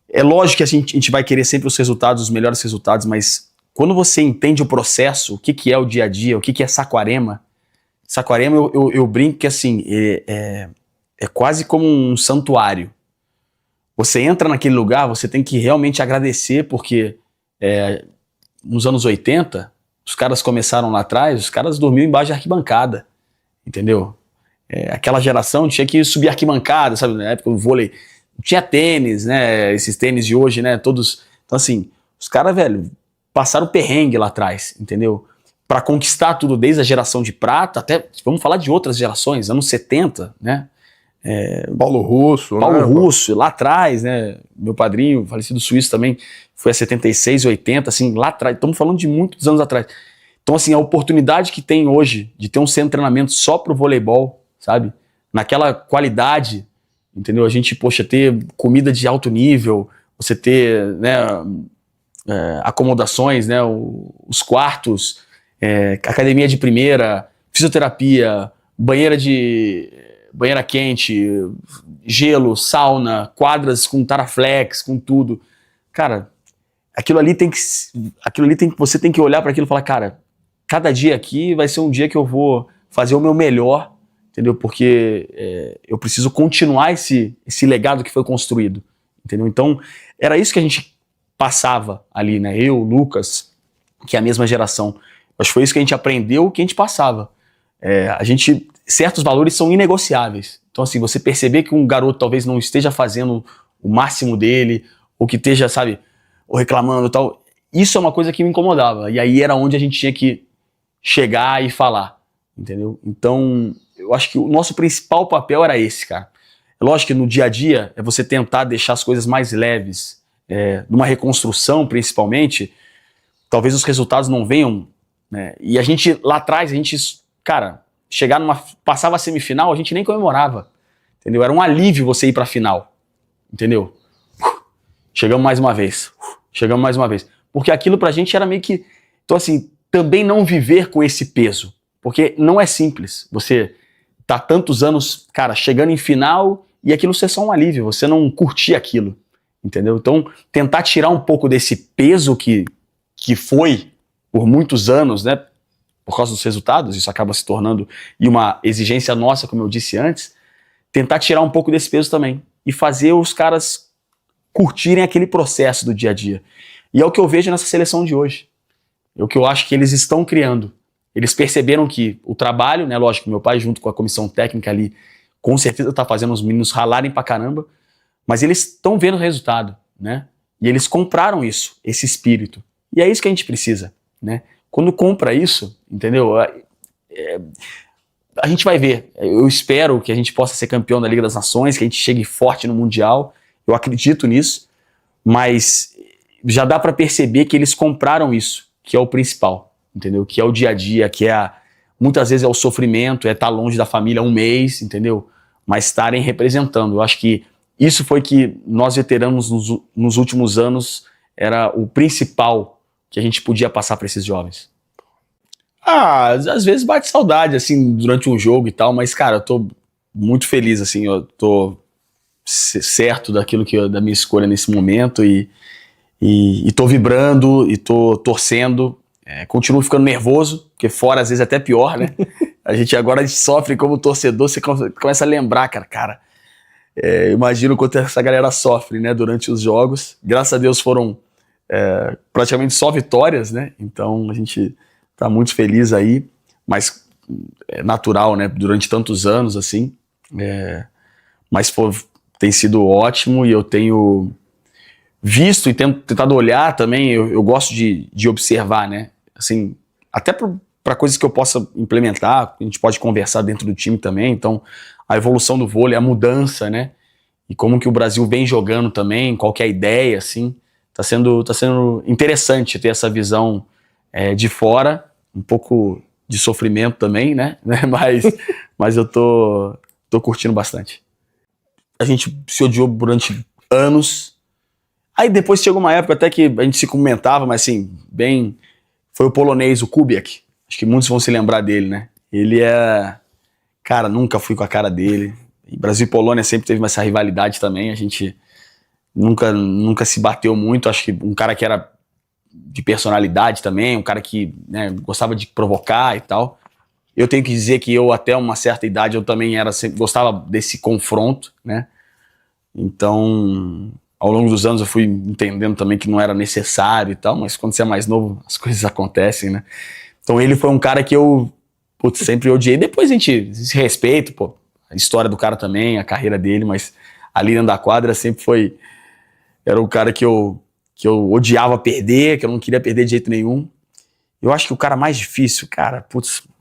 É lógico que a gente vai querer sempre os resultados, os melhores resultados, mas quando você entende o processo, o que é o dia a dia, o que é Saquarema, eu brinco que assim, é quase como um santuário. Você entra naquele lugar, você tem que realmente agradecer, porque nos anos 80, os caras começaram lá atrás, os caras dormiam embaixo de arquibancada, entendeu? Aquela geração tinha que subir arquibancada, sabe? Na época do vôlei, tinha tênis, né? Esses tênis de hoje, né? Todos. Então, assim, os caras, velho, passaram perrengue lá atrás, entendeu? Para conquistar tudo, desde a geração de prata até, vamos falar de outras gerações, anos 70, né? Paulo Russo, lá atrás, né? Meu padrinho, falecido suíço também, foi a 76, 80, assim, lá atrás. Estamos falando de muitos anos atrás. Então, assim, a oportunidade que tem hoje de ter um centro de treinamento só pro voleibol, sabe? Naquela qualidade, entendeu? A gente, poxa, ter comida de alto nível, você ter, né, acomodações, né, os quartos, academia de primeira, fisioterapia, banheira quente, gelo, sauna, quadras com Taraflex, com tudo. Cara, você tem que olhar para aquilo e falar, cara, cada dia aqui vai ser um dia que eu vou fazer o meu melhor, entendeu? Porque eu preciso continuar esse legado que foi construído, entendeu? Então, era isso que a gente passava ali, né? Eu, Lucas, que é a mesma geração. Acho que foi isso que a gente aprendeu, que a gente passava. Certos valores são inegociáveis. Então, assim, você perceber que um garoto talvez não esteja fazendo o máximo dele, ou que esteja, sabe, ou reclamando e tal, isso é uma coisa que me incomodava. E aí era onde a gente tinha que chegar e falar, entendeu? Então, eu acho que o nosso principal papel era esse, cara. É lógico que no dia a dia é você tentar deixar as coisas mais leves, numa reconstrução principalmente, talvez os resultados não venham, né? E a gente, lá atrás, cara, passava a semifinal, a gente nem comemorava, entendeu? Era um alívio você ir pra final, entendeu? Chegamos mais uma vez, porque aquilo pra gente era meio que, então assim, também não viver com esse peso, porque não é simples, você tá tantos anos, cara, chegando em final e aquilo ser só um alívio, você não curtir aquilo, entendeu? Então, tentar tirar um pouco desse peso que foi por muitos anos, né, por causa dos resultados, isso acaba se tornando e uma exigência nossa, como eu disse antes, tentar tirar um pouco desse peso também e fazer os caras curtirem aquele processo do dia a dia. E é o que eu vejo nessa seleção de hoje. É o que eu acho que eles estão criando. Eles perceberam que o trabalho, né, lógico, meu pai junto com a comissão técnica ali, com certeza tá fazendo os meninos ralarem pra caramba, mas eles estão vendo o resultado, né? E eles compraram isso, esse espírito. E é isso que a gente precisa, né? quando compra isso, entendeu? A gente vai ver. Eu espero que a gente possa ser campeão da Liga das Nações, que a gente chegue forte no Mundial. Eu acredito nisso, mas já dá para perceber que eles compraram isso, que é o principal, entendeu? Que é o dia a dia, muitas vezes é o sofrimento, é estar longe da família um mês, entendeu? Mas estarem representando. Eu acho que isso foi que nós veteranos nos últimos anos era o principal que a gente podia passar para esses jovens. Às vezes bate saudade, assim, durante um jogo e tal, mas, cara, eu tô muito feliz, assim, eu tô certo da minha escolha nesse momento e tô vibrando e tô torcendo. Continuo ficando nervoso, porque fora às vezes é até pior, né? A gente sofre como torcedor, você começa a lembrar, cara. Imagino quanto essa galera sofre, né, durante os jogos. Graças a Deus foram praticamente só vitórias, né? Então a gente tá muito feliz aí, mas é natural, né? Durante tantos anos, assim. Mas tem sido ótimo e eu tenho visto e tentado olhar também. Eu gosto de observar, né? Assim, até para coisas que eu possa implementar, a gente pode conversar dentro do time também. Então, a evolução do vôlei, a mudança, né? E como que o Brasil vem jogando também, qual que é a ideia, assim. Tá sendo interessante ter essa visão de fora, um pouco de sofrimento também, né? Mas eu tô curtindo bastante. A gente se odiou durante anos. Aí depois chegou uma época até que a gente se comentava, mas assim, foi o polonês, o Kubiak. Acho que muitos vão se lembrar dele, né? Ele cara, nunca fui com a cara dele. E Brasil e Polônia sempre teve essa rivalidade também. A gente nunca se bateu muito. Acho que um cara que era de personalidade também, um cara que, né, gostava de provocar e tal. Eu tenho que dizer que eu, até uma certa idade, eu também gostava desse confronto, né? Então, ao longo dos anos eu fui entendendo também que não era necessário e tal, mas quando você é mais novo, as coisas acontecem, né? Então ele foi um cara que eu sempre odiei. Depois a gente se respeita, a história do cara também, a carreira dele, mas ali dentro da quadra sempre era o cara que eu odiava perder, que eu não queria perder de jeito nenhum. Eu acho que o cara mais difícil, cara,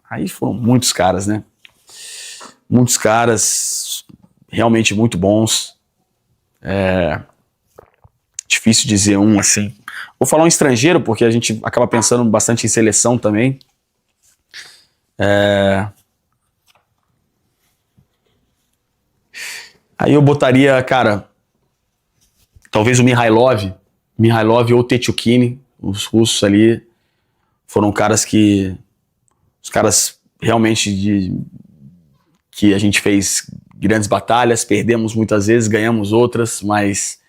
aí foram muitos caras, né? Muitos caras realmente muito bons. Difícil dizer um assim. Vou falar um estrangeiro, porque a gente acaba pensando bastante em seleção também. Aí eu botaria, cara, talvez o Mihailov ou o Tetiukhin, os russos ali, foram caras os caras realmente que a gente fez grandes batalhas, perdemos muitas vezes, ganhamos outras, mas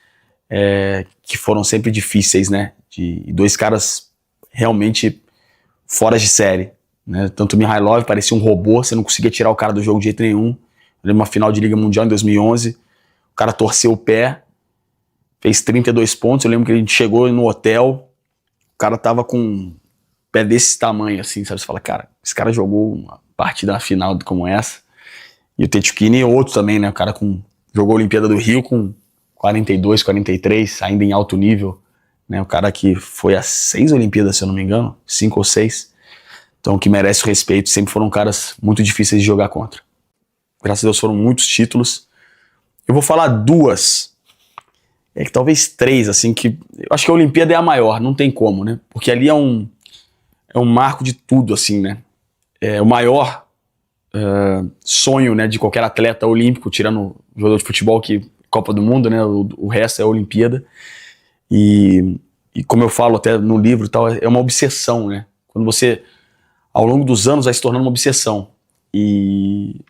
que foram sempre difíceis, né? E dois caras realmente fora de série, né? Tanto o Mihailov parecia um robô, você não conseguia tirar o cara do jogo de jeito nenhum. Eu lembro uma final de Liga Mundial em 2011, o cara torceu o pé, fez 32 pontos. Eu lembro que a gente chegou no hotel, o cara tava com um pé desse tamanho, assim, sabe? Você fala, cara, esse cara jogou uma partida final como essa. E o Tetiukhin, outro também, né? O cara jogou a Olimpíada do Rio com 42, 43, ainda em alto nível, né? O cara que foi a 6 Olimpíadas, se eu não me engano, 5 ou 6. Então, que merece o respeito. Sempre foram caras muito difíceis de jogar contra. Graças a Deus foram muitos títulos. Eu vou falar duas, que talvez três, assim, que eu acho que a Olimpíada é a maior, não tem como, né? Porque ali é um marco de tudo, assim, né? É o maior sonho, né, de qualquer atleta olímpico, tirando o jogador de futebol, que Copa do Mundo, né? O resto é a Olimpíada. E como eu falo até no livro e tal, é uma obsessão, né? Quando você, ao longo dos anos, vai se tornando uma obsessão. E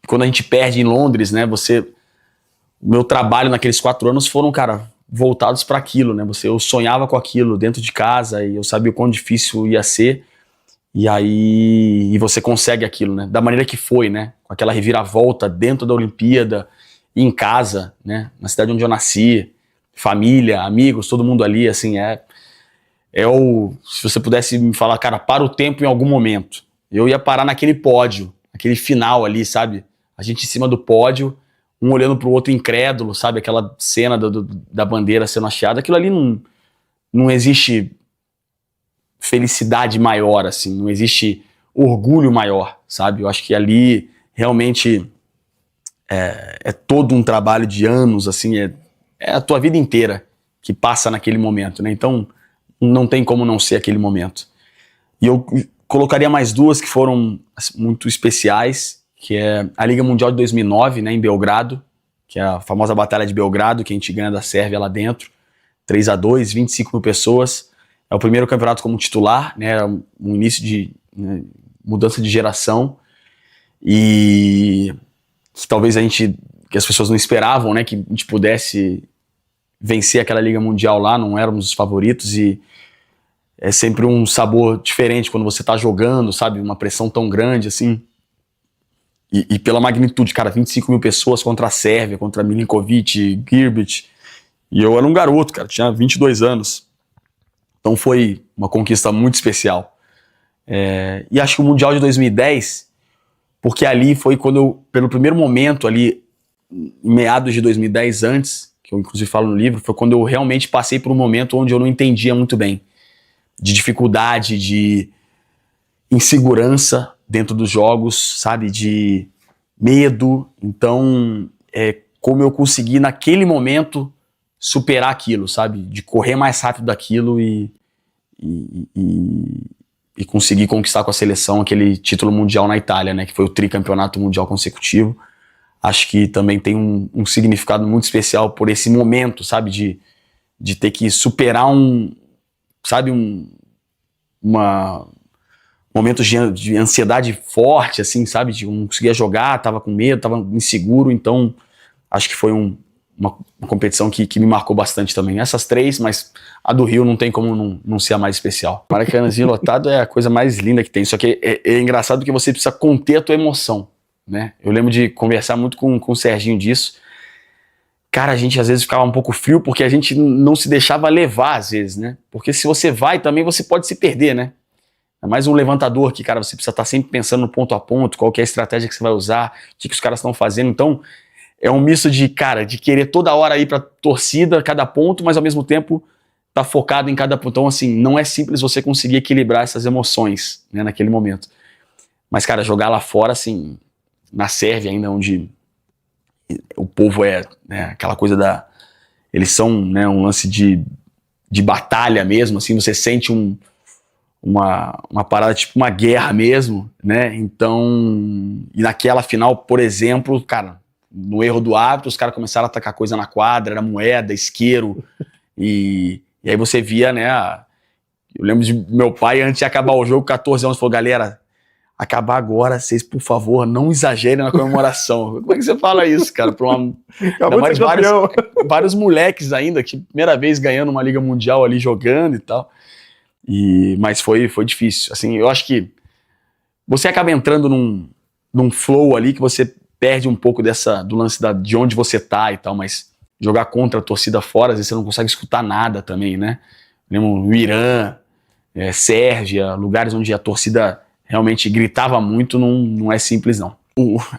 quando a gente perde em Londres, né? O meu trabalho naqueles 4 anos foram, cara, voltados para aquilo, né? Eu sonhava com aquilo dentro de casa e eu sabia o quão difícil ia ser. E você consegue aquilo, né? Da maneira que foi, né? Com aquela reviravolta dentro da Olimpíada, em casa, né? Na cidade onde eu nasci, família, amigos, todo mundo ali, assim, se você pudesse me falar, cara, para o tempo em algum momento, eu ia parar naquele pódio, aquele final ali, sabe? A gente em cima do pódio, um olhando pro outro incrédulo, sabe? Aquela cena da bandeira sendo hasteada, aquilo ali não existe felicidade maior, assim, não existe orgulho maior, sabe? Eu acho que ali realmente é todo um trabalho de anos, assim, é a tua vida inteira que passa naquele momento, né? Então, não tem como não ser aquele momento. E eu colocaria mais duas que foram muito especiais, que é a Liga Mundial de 2009, né, em Belgrado, que é a famosa Batalha de Belgrado, que a gente ganha da Sérvia lá dentro, 3-2, 25 mil pessoas. É o primeiro campeonato como titular, né, um início de mudança de geração, e que talvez que as pessoas não esperavam, né, que a gente pudesse vencer aquela Liga Mundial lá, não éramos os favoritos, e é sempre um sabor diferente quando você tá jogando, sabe, uma pressão tão grande assim, e pela magnitude, cara, 25 mil pessoas contra a Sérvia, contra Milinkovic, Grbić, e eu era um garoto, cara, tinha 22 anos, então foi uma conquista muito especial. E acho que o Mundial de 2010, porque ali foi quando eu, pelo primeiro momento ali, em meados de 2010, antes, que eu inclusive falo no livro, foi quando eu realmente passei por um momento onde eu não entendia muito bem, de dificuldade, de insegurança dentro dos jogos, sabe, de medo. Então, como eu consegui naquele momento superar aquilo, sabe, de correr mais rápido daquilo e conseguir conquistar com a seleção aquele título mundial na Itália, né, que foi o tricampeonato mundial consecutivo. Acho que também tem um significado muito especial por esse momento, sabe, de ter que superar momentos de ansiedade forte, assim, sabe, de não conseguia jogar, tava com medo, tava inseguro, então acho que foi uma competição que me marcou bastante também. Essas três, mas a do Rio não tem como não ser a mais especial. Maracanãzinho lotado é a coisa mais linda que tem, só que é engraçado porque você precisa conter a tua emoção, né? Eu lembro de conversar muito com o Serginho disso. Cara, a gente às vezes ficava um pouco frio porque a gente não se deixava levar às vezes, né? Porque se você vai também, você pode se perder, né? É mais um levantador que, cara, você precisa estar sempre pensando no ponto a ponto, qual que é a estratégia que você vai usar, o que os caras estão fazendo. Então, é um misto de, cara, de querer toda hora ir pra torcida, cada ponto, mas ao mesmo tempo tá focado em cada ponto. Então, assim, não é simples você conseguir equilibrar essas emoções, né, naquele momento. Mas, cara, jogar lá fora, assim, na Sérvia ainda, onde o povo né, aquela coisa eles são, né, um lance de batalha mesmo, assim, você sente uma parada tipo uma guerra mesmo, né, então, e naquela final, por exemplo, cara, no erro do árbitro, os caras começaram a atacar coisa na quadra, era moeda, isqueiro, e aí você via, né, eu lembro de meu pai, antes de acabar o jogo, 14 anos, falou, galera, acabar agora, vocês, por favor, não exagerem na comemoração. Como é que você fala isso, cara? Vários moleques ainda, que primeira vez ganhando uma Liga Mundial ali, jogando e tal. Mas foi difícil. Assim, eu acho que você acaba entrando num flow ali que você perde um pouco do lance de onde você tá e tal, mas jogar contra a torcida fora, às vezes você não consegue escutar nada também, né? Lembro o Irã, Sérvia, lugares onde a torcida realmente gritava muito, não é simples não.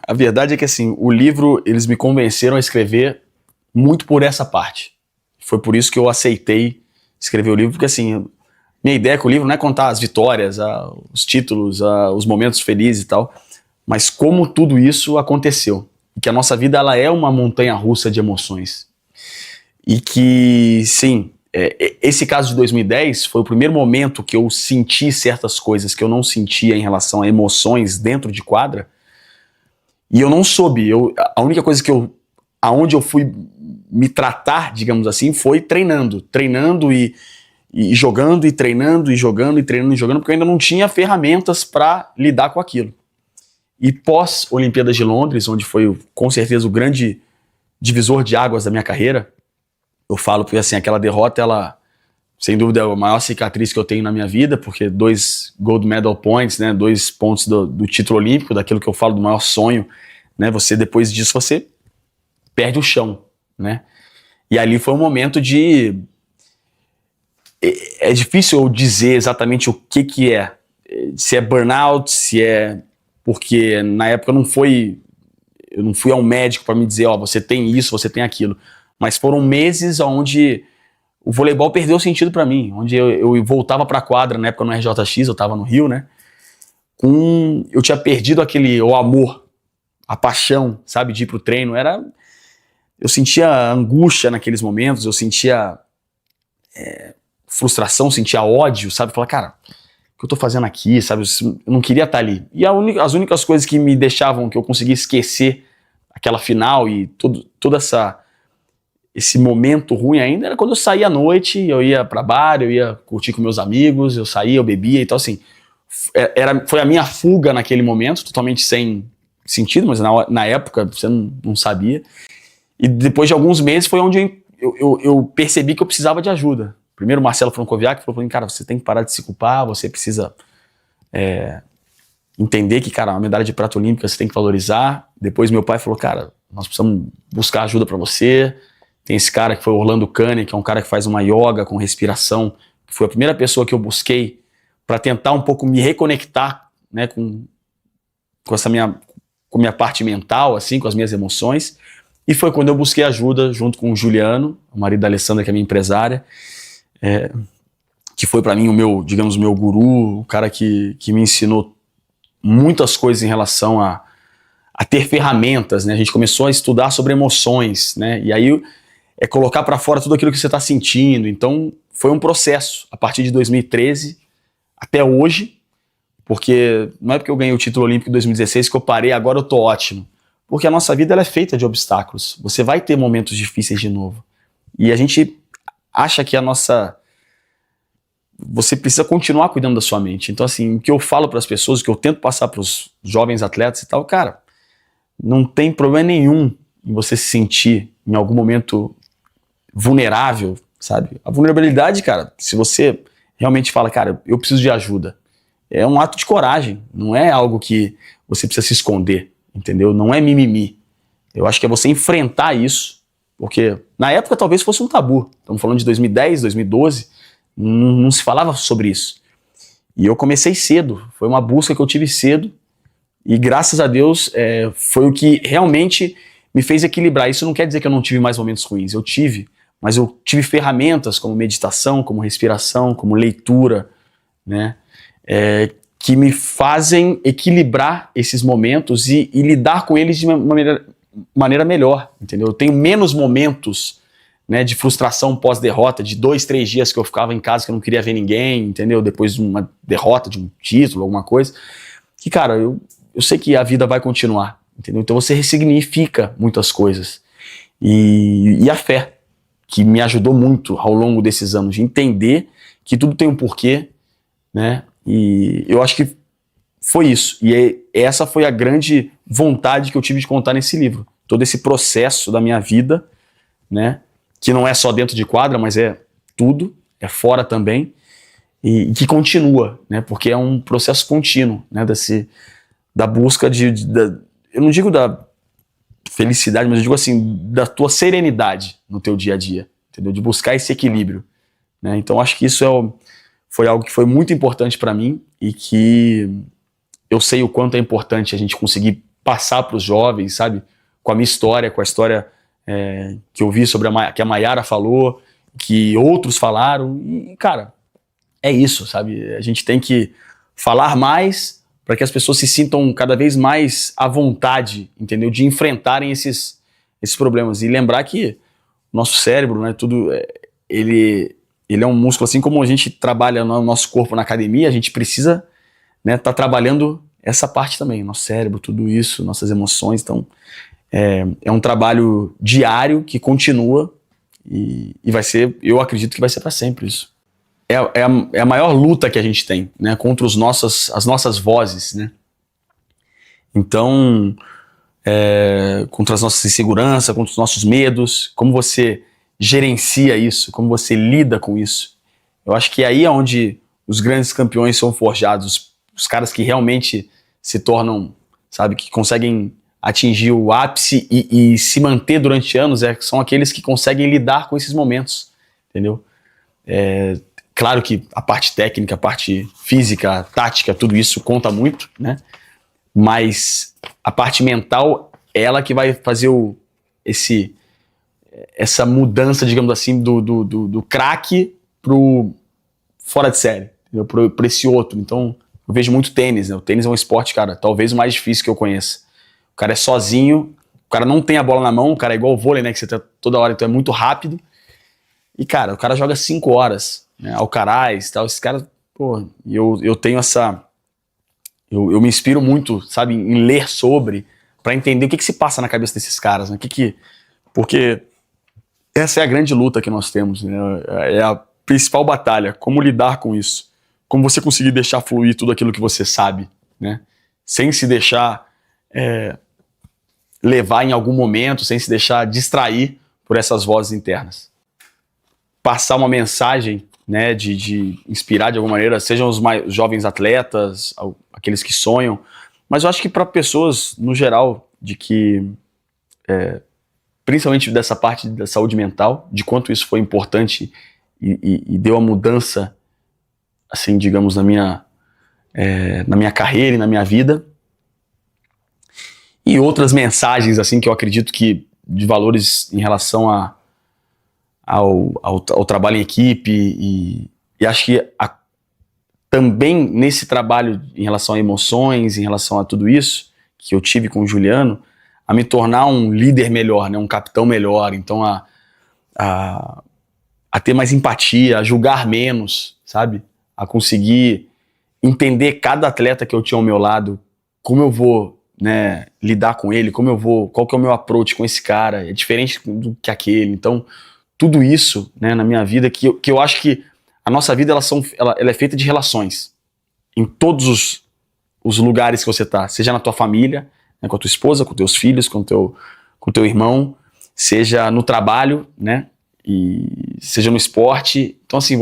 A verdade é que assim, o livro, eles me convenceram a escrever muito por essa parte. Foi por isso que eu aceitei escrever o livro, porque assim, minha ideia com o livro não é contar as vitórias, os títulos, os momentos felizes e tal, mas como tudo isso aconteceu. E que a nossa vida, ela é uma montanha-russa de emoções. E que, sim, esse caso de 2010 foi o primeiro momento que eu senti certas coisas que eu não sentia em relação a emoções dentro de quadra, e eu não soube. A única coisa aonde eu fui me tratar, digamos assim, foi treinando e jogando e treinando e jogando e treinando e jogando, porque eu ainda não tinha ferramentas para lidar com aquilo. E pós Olimpíadas de Londres, onde foi com certeza o grande divisor de águas da minha carreira, eu falo porque assim, aquela derrota, ela, sem dúvida, é a maior cicatriz que eu tenho na minha vida, porque 2 gold medal points, né, 2 pontos do título olímpico, daquilo que eu falo do maior sonho, né, depois disso você perde o chão, né, e ali foi um momento é difícil eu dizer exatamente o que é, se é burnout, se é, porque na época eu não fui ao médico para me dizer, você tem isso, você tem aquilo. Mas foram meses onde o voleibol perdeu sentido para mim, onde eu voltava para a quadra, na época no RJX, eu estava no Rio, né? Eu tinha perdido o amor, a paixão, sabe, de ir pro treino. Eu sentia angústia naqueles momentos, eu sentia frustração, sentia ódio, sabe? Falava, cara, o que eu tô fazendo aqui, sabe? Eu não queria estar ali. E as únicas coisas que me deixavam, que eu conseguia esquecer aquela final e todo esse momento ruim ainda, era quando eu saía à noite, eu ia pra bar, eu ia curtir com meus amigos, eu saía, eu bebia, então assim, foi a minha fuga naquele momento, totalmente sem sentido, mas na época você não sabia. E depois de alguns meses foi onde eu percebi que eu precisava de ajuda. Primeiro o Marcelo Francoviac falou pra mim, cara, você tem que parar de se culpar, você precisa entender que, cara, uma medalha de prata olímpica você tem que valorizar. Depois meu pai falou, cara, nós precisamos buscar ajuda pra você. Tem esse cara que foi Orlando Cane, que é um cara que faz uma yoga com respiração, que foi a primeira pessoa que eu busquei para tentar um pouco me reconectar, né, com minha parte mental, assim, com as minhas emoções. E foi quando eu busquei ajuda junto com o Juliano, o marido da Alessandra, que é minha empresária, que foi para mim o meu guru, o cara que me ensinou muitas coisas em relação a ter ferramentas, né? A gente começou a estudar sobre emoções, né? E aí colocar para fora tudo aquilo que você está sentindo. Então foi um processo a partir de 2013 até hoje, porque não é porque eu ganhei o título olímpico em 2016 que eu parei, agora eu tô ótimo. Porque a nossa vida ela é feita de obstáculos. Você vai ter momentos difíceis de novo. E a gente acha que você precisa continuar cuidando da sua mente. Então assim, o que eu falo para as pessoas, o que eu tento passar para os jovens atletas e tal, cara, não tem problema nenhum em você se sentir em algum momento vulnerável, sabe? A vulnerabilidade, cara, se você realmente fala, cara, eu preciso de ajuda, é um ato de coragem, não é algo que você precisa se esconder, entendeu? Não é mimimi. Eu acho que é você enfrentar isso, porque na época talvez fosse um tabu. Estamos falando de 2010, 2012, não se falava sobre isso. E eu comecei cedo, foi uma busca que eu tive cedo, e graças a Deus foi o que realmente me fez equilibrar. Isso não quer dizer que eu não tive mais momentos ruins, eu tive, mas eu tive ferramentas como meditação, como respiração, como leitura, né, que me fazem equilibrar esses momentos e lidar com eles de uma maneira melhor, entendeu? Eu tenho menos momentos, né, de frustração pós-derrota, de 2, 3 dias que eu ficava em casa que eu não queria ver ninguém, entendeu? Depois de uma derrota, de um título, alguma coisa, que, cara, eu sei que a vida vai continuar, entendeu? Então você ressignifica muitas coisas. E a fé, que me ajudou muito ao longo desses anos, de entender que tudo tem um porquê, né? E eu acho que foi isso. E essa foi a grande vontade que eu tive de contar nesse livro. Todo esse processo da minha vida, né? Que não é só dentro de quadra, mas é tudo, é fora também, e que continua, né? Porque é um processo contínuo, né? Da busca eu não digo da felicidade, mas eu digo assim, da tua serenidade no teu dia a dia, entendeu? De buscar esse equilíbrio, né? Então acho que isso foi algo que foi muito importante para mim e que eu sei o quanto é importante a gente conseguir passar para os jovens, sabe? Com a minha história, com a história que eu vi sobre que a Mayara falou, que outros falaram, e cara, é isso, sabe? A gente tem que falar mais para que as pessoas se sintam cada vez mais à vontade, entendeu? De enfrentarem esses problemas. E lembrar que o nosso cérebro, né, ele é um músculo, assim como a gente trabalha no nosso corpo na academia, a gente precisa, né, tá trabalhando essa parte também, nosso cérebro, tudo isso, nossas emoções. Então, é um trabalho diário que continua e vai ser, eu acredito que vai ser para sempre isso. É a maior luta que a gente tem, né, contra as nossas vozes, né? Então, contra as nossas inseguranças, contra os nossos medos, como você gerencia isso, como você lida com isso. Eu acho que aí é onde os grandes campeões são forjados, os caras que realmente se tornam, sabe, que conseguem atingir o ápice e se manter durante anos, são aqueles que conseguem lidar com esses momentos, entendeu? Claro que a parte técnica, a parte física, a tática, tudo isso conta muito, né? Mas a parte mental é ela que vai fazer essa mudança, digamos assim, do craque pro fora de série, por esse outro. Então, eu vejo muito tênis, né? O tênis é um esporte, cara, talvez o mais difícil que eu conheça. O cara é sozinho, o cara não tem a bola na mão, o cara é igual o vôlei, né? Que você tá toda hora, então é muito rápido. E, cara, o cara joga 5 horas, né? Alcaraz e tal. Esse cara, pô, eu tenho essa... Eu me inspiro muito, sabe, em ler sobre, pra entender o que se passa na cabeça desses caras, né? Porque essa é a grande luta que nós temos, né? É a principal batalha, como lidar com isso. Como você conseguir deixar fluir tudo aquilo que você sabe, né? Sem se deixar levar em algum momento, sem se deixar distrair por essas vozes internas. Passar uma mensagem, né, de inspirar de alguma maneira, sejam os mais jovens atletas, aqueles que sonham, mas eu acho que para pessoas, no geral, de que, principalmente dessa parte da saúde mental, de quanto isso foi importante e deu a mudança, assim, digamos, na minha carreira e na minha vida, e outras mensagens, assim, que eu acredito que de valores em relação ao trabalho em equipe e acho que também nesse trabalho em relação a emoções, em relação a tudo isso que eu tive com o Juliano, a me tornar um líder melhor, né, um capitão melhor, então a ter mais empatia, a julgar menos, sabe? A conseguir entender cada atleta que eu tinha ao meu lado, como eu vou, né, lidar com ele, qual que é o meu approach com esse cara, é diferente do que aquele, então tudo isso, né, na minha vida, que eu acho que a nossa vida ela é feita de relações, em todos os lugares que você tá, seja na tua família, né, com a tua esposa, com teus filhos, com teu irmão, seja no trabalho, né, e seja no esporte. Então assim,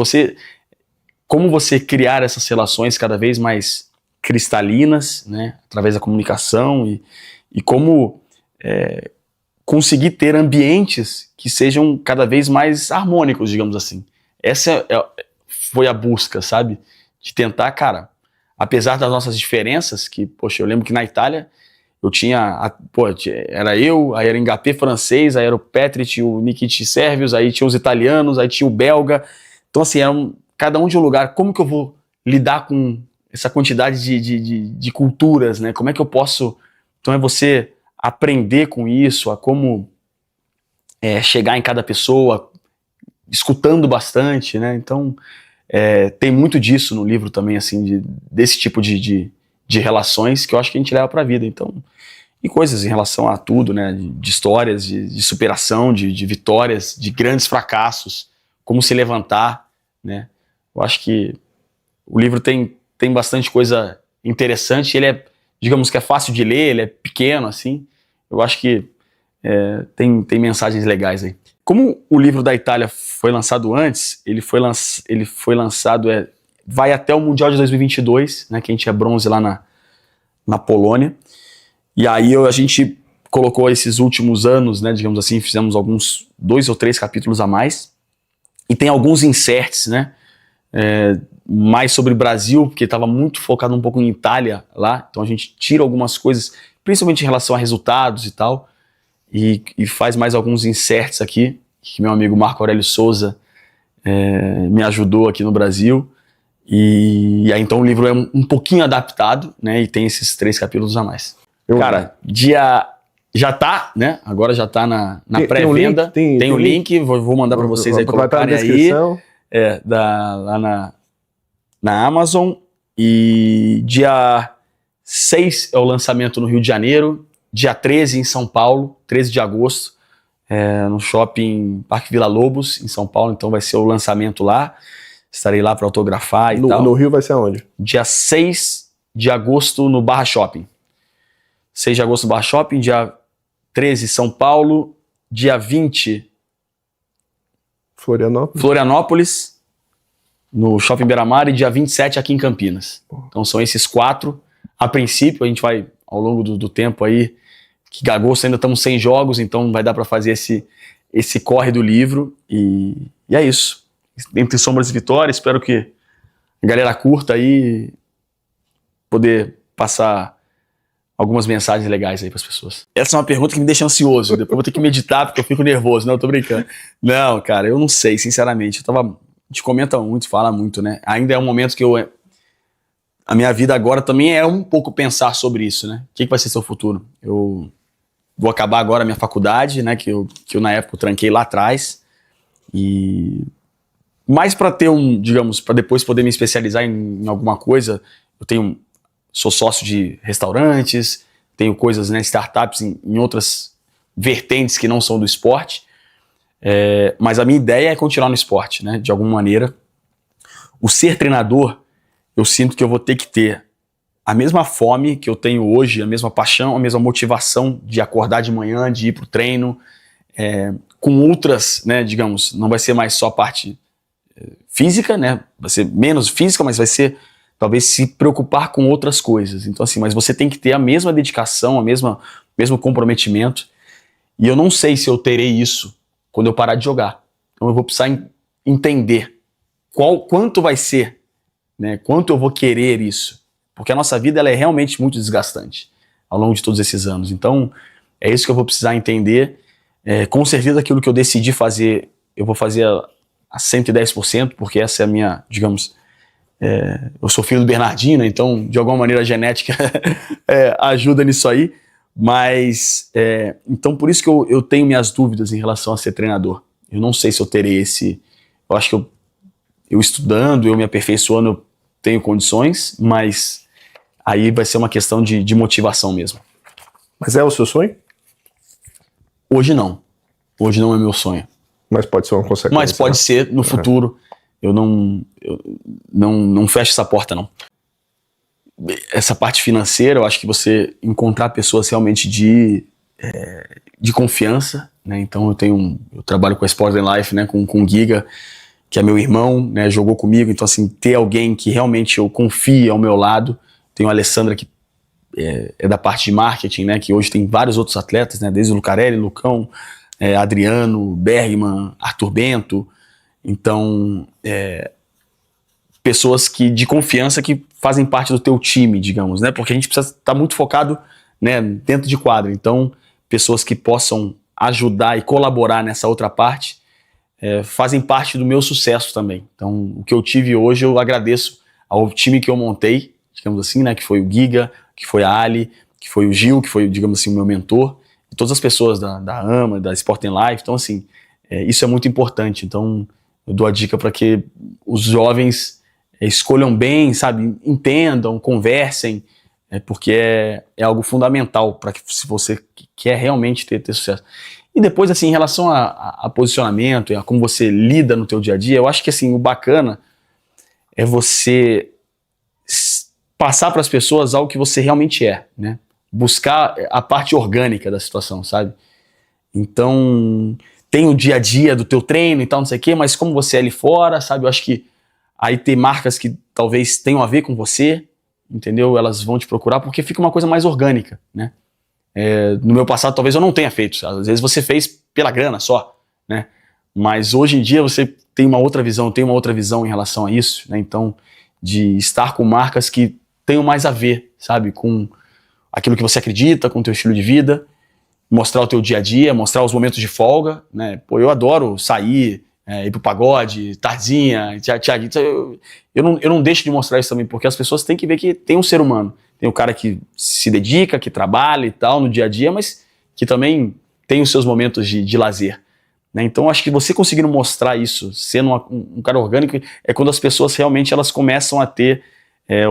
como você criar essas relações cada vez mais cristalinas, né, através da comunicação e como conseguir ter ambientes que sejam cada vez mais harmônicos, digamos assim. Essa foi a busca, sabe? De tentar, cara, apesar das nossas diferenças, que, poxa, eu lembro que na Itália eu tinha, era eu, aí era o Ngapé francês, aí era o Petric, o Nikit Sérvios, aí tinha os italianos, aí tinha o belga. Então, assim, cada um de um lugar. Como que eu vou lidar com essa quantidade de culturas, né? Como é que eu posso... Então é você aprender com isso, a como chegar em cada pessoa, escutando bastante, né? Então tem muito disso no livro também, assim, desse tipo de relações que eu acho que a gente leva para a vida. Então, e coisas em relação a tudo, né? De histórias, de superação, de vitórias, de grandes fracassos, como se levantar, né? Eu acho que o livro tem bastante coisa interessante. Ele digamos que é fácil de ler, ele é pequeno, assim. Eu acho que tem mensagens legais aí. Como o livro da Itália foi lançado antes, ele foi lançado, vai até o Mundial de 2022, né, que a gente é bronze lá na Polônia. E aí a gente colocou esses últimos anos, né, digamos assim, fizemos alguns 2 ou 3 capítulos a mais. E tem alguns inserts, né, mais sobre o Brasil, porque estava muito focado um pouco em Itália lá. Então a gente tira algumas coisas, principalmente em relação a resultados e tal, e faz mais alguns inserts aqui, que meu amigo Marco Aurélio Souza me ajudou aqui no Brasil. E aí então o livro é um pouquinho adaptado, né, e tem esses 3 capítulos a mais. Cara, já tá, né? Agora já tá na pré-venda. Tem o link, vou mandar para vocês aí colocarem aí. Lá na Amazon. E dia 6 é o lançamento no Rio de Janeiro. Dia 13 em São Paulo, 13 de agosto, no shopping Parque Vila Lobos, em São Paulo. Então vai ser o lançamento lá. Estarei lá para autografar e tal. No Rio vai ser aonde? Dia 6 de agosto no Barra Shopping. 6 de agosto no Barra Shopping, dia 13 São Paulo, dia 20 Florianópolis, no Shopping Beira-Mar, e dia 27 aqui em Campinas. Então são esses 4. A princípio, a gente vai, ao longo do tempo aí, que agosto ainda estamos sem jogos, então vai dar para fazer esse corre do livro, e é isso. Entre sombras e vitórias, espero que a galera curta aí, poder passar algumas mensagens legais aí pras pessoas. Essa é uma pergunta que me deixa ansioso. Depois eu vou ter que meditar porque eu fico nervoso. Não, eu tô brincando. Não, cara, eu não sei, sinceramente. A gente comenta muito, fala muito, né? Ainda é um momento que a minha vida agora também é um pouco pensar sobre isso, né? O que vai ser seu futuro? Eu vou acabar agora a minha faculdade, né? Que eu na época eu tranquei lá atrás. E mais para ter digamos, para depois poder me especializar em alguma coisa, sou sócio de restaurantes, tenho coisas, né, startups em outras vertentes que não são do esporte, mas a minha ideia é continuar no esporte, né, de alguma maneira. O ser treinador, eu sinto que eu vou ter que ter a mesma fome que eu tenho hoje, a mesma paixão, a mesma motivação de acordar de manhã, de ir pro treino, com outras, né, digamos, não vai ser mais só a parte física, né, vai ser menos física, mas vai ser talvez se preocupar com outras coisas. Então assim, mas você tem que ter a mesma dedicação, mesmo comprometimento, e eu não sei se eu terei isso quando eu parar de jogar. Então eu vou precisar entender quanto vai ser, né, quanto eu vou querer isso, porque a nossa vida ela é realmente muito desgastante ao longo de todos esses anos. Então é isso que eu vou precisar entender. Com certeza aquilo que eu decidi fazer, eu vou fazer a 110%, porque essa é a minha, digamos, eu sou filho do Bernardino, então de alguma maneira a genética ajuda nisso aí, mas então por isso que eu tenho minhas dúvidas em relação a ser treinador. Eu não sei se eu terei eu acho que eu estudando, eu me aperfeiçoando, eu tenho condições, mas aí vai ser uma questão de motivação mesmo. Mas é o seu sonho? Hoje não é meu sonho. Mas pode ser uma consequência. Mas pode ser no futuro. Eu não fecho essa porta, não. Essa parte financeira, eu acho que você encontrar pessoas realmente de confiança, né? Então eu trabalho com a Sports and Life, né? Com o Giga, que é meu irmão, né? Jogou comigo. Então assim, ter alguém que realmente eu confie ao meu lado. Tenho a Alessandra, que é da parte de marketing, né? Que hoje tem vários outros atletas, né? Desde o Lucarelli, Lucão, Adriano, Bergman, Arthur Bento. Então, pessoas de confiança que fazem parte do teu time, digamos, né? Porque a gente precisa estar muito focado, né, dentro de quadro. Então, pessoas que possam ajudar e colaborar nessa outra parte fazem parte do meu sucesso também. Então, o que eu tive hoje, eu agradeço ao time que eu montei, digamos assim, né? Que foi o Giga, que foi a Ali, que foi o Gil, que foi, digamos assim, o meu mentor. E todas as pessoas da AMA, da Sport and Life. Então, assim, isso é muito importante. Então, eu dou a dica para que os jovens escolham bem, sabe, entendam, conversem, porque é algo fundamental para que, se você quer realmente ter sucesso. E depois, assim, em relação a posicionamento e a como você lida no teu dia a dia, eu acho que, assim, o bacana é você passar para as pessoas algo que você realmente é, né? Buscar a parte orgânica da situação, sabe? Então, tem o dia a dia do teu treino e tal, não sei o quê, mas como você é ali fora, sabe? Eu acho que aí tem marcas que talvez tenham a ver com você, entendeu? Elas vão te procurar porque fica uma coisa mais orgânica, né? No meu passado talvez eu não tenha feito, às vezes você fez pela grana só, né? Mas hoje em dia você tem uma outra visão, em relação a isso, né? Então, de estar com marcas que tenham mais a ver, sabe? Com aquilo que você acredita, com o teu estilo de vida, mostrar o teu dia a dia, mostrar os momentos de folga, né? Pô, eu adoro sair, ir pro pagode, tardinha, Thiago. Eu não deixo de mostrar isso também, porque as pessoas têm que ver que tem um ser humano. Tem o cara que se dedica, que trabalha e tal no dia a dia, mas que também tem os seus momentos de lazer, né? Então acho que você conseguindo mostrar isso, sendo um cara orgânico, é quando as pessoas realmente elas começam a ter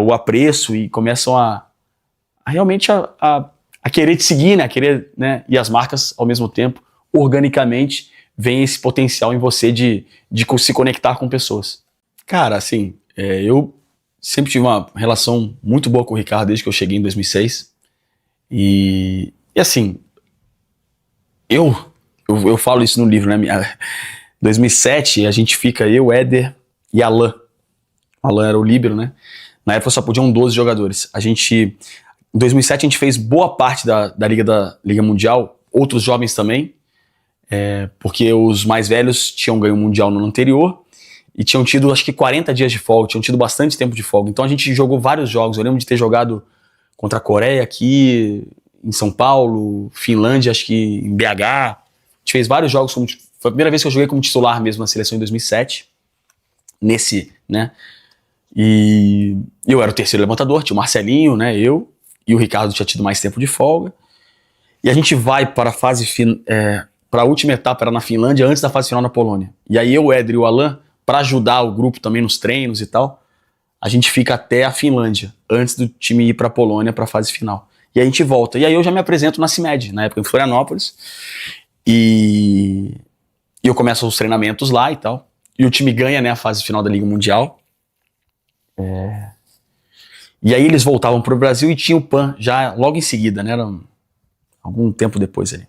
o apreço e começam a realmente a querer te seguir, né? A querer, né? E as marcas, ao mesmo tempo, organicamente, vem esse potencial em você de se conectar com pessoas. Cara, assim, eu sempre tive uma relação muito boa com o Ricardo desde que eu cheguei em 2006. E assim, eu falo isso no livro, né? Em 2007, a gente fica eu, Éder e Alan. Alan era o líbero, né? Na época só podiam 12 jogadores. Em 2007 a gente fez boa parte da Liga Mundial, outros jovens também, porque os mais velhos tinham ganho o Mundial no ano anterior e tinham tido acho que 40 dias de folga, tinham tido bastante tempo de folga. Então a gente jogou vários jogos. Eu lembro de ter jogado contra a Coreia aqui em São Paulo, Finlândia, acho que em BH. A gente fez vários jogos, foi a primeira vez que eu joguei como titular mesmo na seleção em 2007, né? E eu era o terceiro levantador, tinha o Marcelinho, né, eu, e o Ricardo tinha tido mais tempo de folga. E a gente vai para a fase para a última etapa, era na Finlândia, antes da fase final na Polônia. E aí eu, o Éder e o Alan, para ajudar o grupo também nos treinos e tal, a gente fica até a Finlândia, antes do time ir para a Polônia para a fase final. E aí a gente volta. E aí eu já me apresento na CIMED, na época em Florianópolis, e eu começo os treinamentos lá e tal. E o time ganha, né, a fase final da Liga Mundial. E aí eles voltavam pro Brasil e tinha o PAN já logo em seguida, né? Era algum tempo depois ali.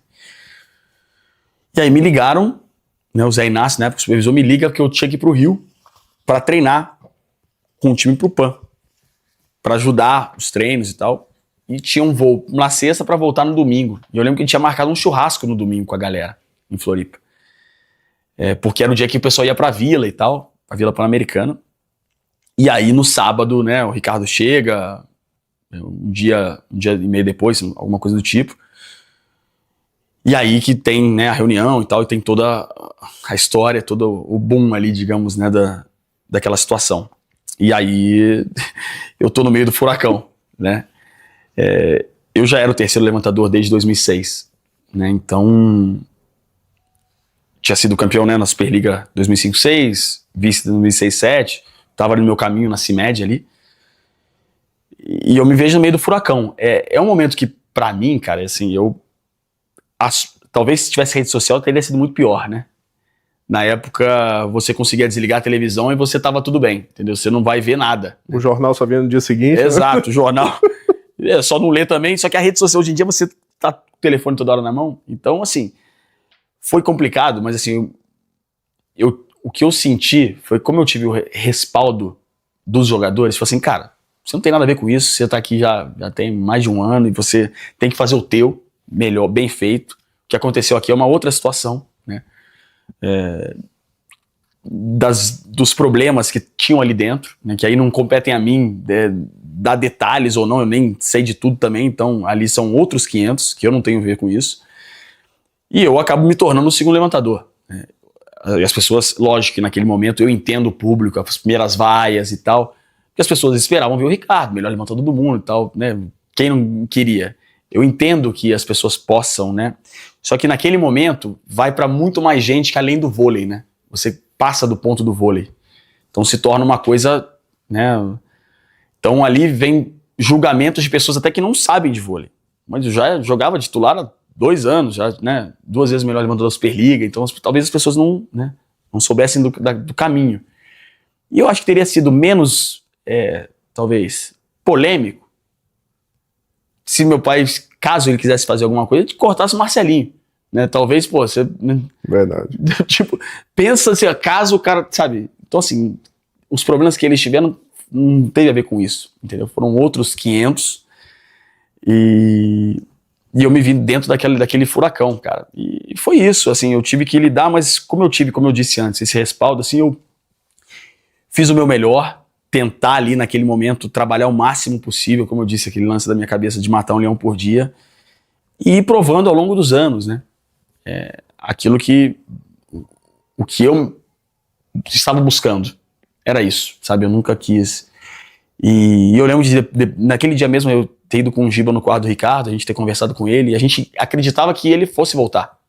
E aí me ligaram, né? O Zé Inácio, na época, o supervisor, me liga que eu tinha que ir pro Rio para treinar com o time pro PAN, para ajudar os treinos e tal. E tinha um voo na sexta para voltar no domingo. E eu lembro que a gente tinha marcado um churrasco no domingo com a galera em Floripa. Porque era o dia que o pessoal ia pra Vila e tal, a Vila Pan-Americana. E aí no sábado, né, o Ricardo chega, um dia e meio depois, alguma coisa do tipo. E aí que tem, né, a reunião e tal, e tem toda a história, todo o boom ali, digamos, né, daquela situação. E aí eu tô no meio do furacão, né. Eu já era o terceiro levantador desde 2006, né, então tinha sido campeão, né, na Superliga 2005-06, vice 2006-07, tava no meu caminho na CIMED ali, e eu me vejo no meio do furacão. É um momento que, pra mim, cara, assim, talvez se tivesse rede social teria sido muito pior, né? Na época, você conseguia desligar a televisão e você tava tudo bem, entendeu? Você não vai ver nada. O jornal só via no dia seguinte. Exato, né? O jornal só não lê também, só que a rede social hoje em dia você tá com o telefone toda hora na mão, então, assim, foi complicado, mas assim, o que eu senti foi como eu tive o respaldo dos jogadores, foi assim, cara, você não tem nada a ver com isso, você tá aqui já tem mais de um ano e você tem que fazer o teu melhor, bem feito. O que aconteceu aqui é uma outra situação, né? Dos problemas que tinham ali dentro, né? Que aí não competem a mim dar detalhes ou não, eu nem sei de tudo também, então ali são outros 500 que eu não tenho a ver com isso. E eu acabo me tornando o segundo levantador, né? E as pessoas, lógico que naquele momento eu entendo o público, as primeiras vaias e tal, porque as pessoas esperavam ver o Ricardo, melhor levantador do mundo e tal, né? Quem não queria? Eu entendo que as pessoas possam, né? Só que naquele momento vai para muito mais gente que além do vôlei, né? Você passa do ponto do vôlei. Então se torna uma coisa, né? Então ali vem julgamentos de pessoas até que não sabem de vôlei. Mas eu já jogava de titular há 2 anos, já, né? 2 vezes melhor levantador da Superliga, então talvez as pessoas não soubessem do caminho. E eu acho que teria sido menos, talvez, polêmico se meu pai, caso ele quisesse fazer alguma coisa, cortasse o Marcelinho, né? Talvez, pô, você... Verdade. Tipo, pensa assim, caso o cara, sabe? Então, assim, os problemas que eles tiveram não teve a ver com isso, entendeu? Foram outros 500 e eu me vi dentro daquele furacão, cara. E foi isso, assim, eu tive que lidar, mas como eu disse antes, esse respaldo, assim, eu fiz o meu melhor, tentar ali naquele momento trabalhar o máximo possível, como eu disse, aquele lance da minha cabeça de matar um leão por dia, e ir provando ao longo dos anos, né? Aquilo o que eu estava buscando era isso, sabe? Eu nunca quis. E eu lembro naquele dia mesmo eu ter ido com o Giba no quarto do Ricardo, a gente ter conversado com ele, e a gente acreditava que ele fosse voltar,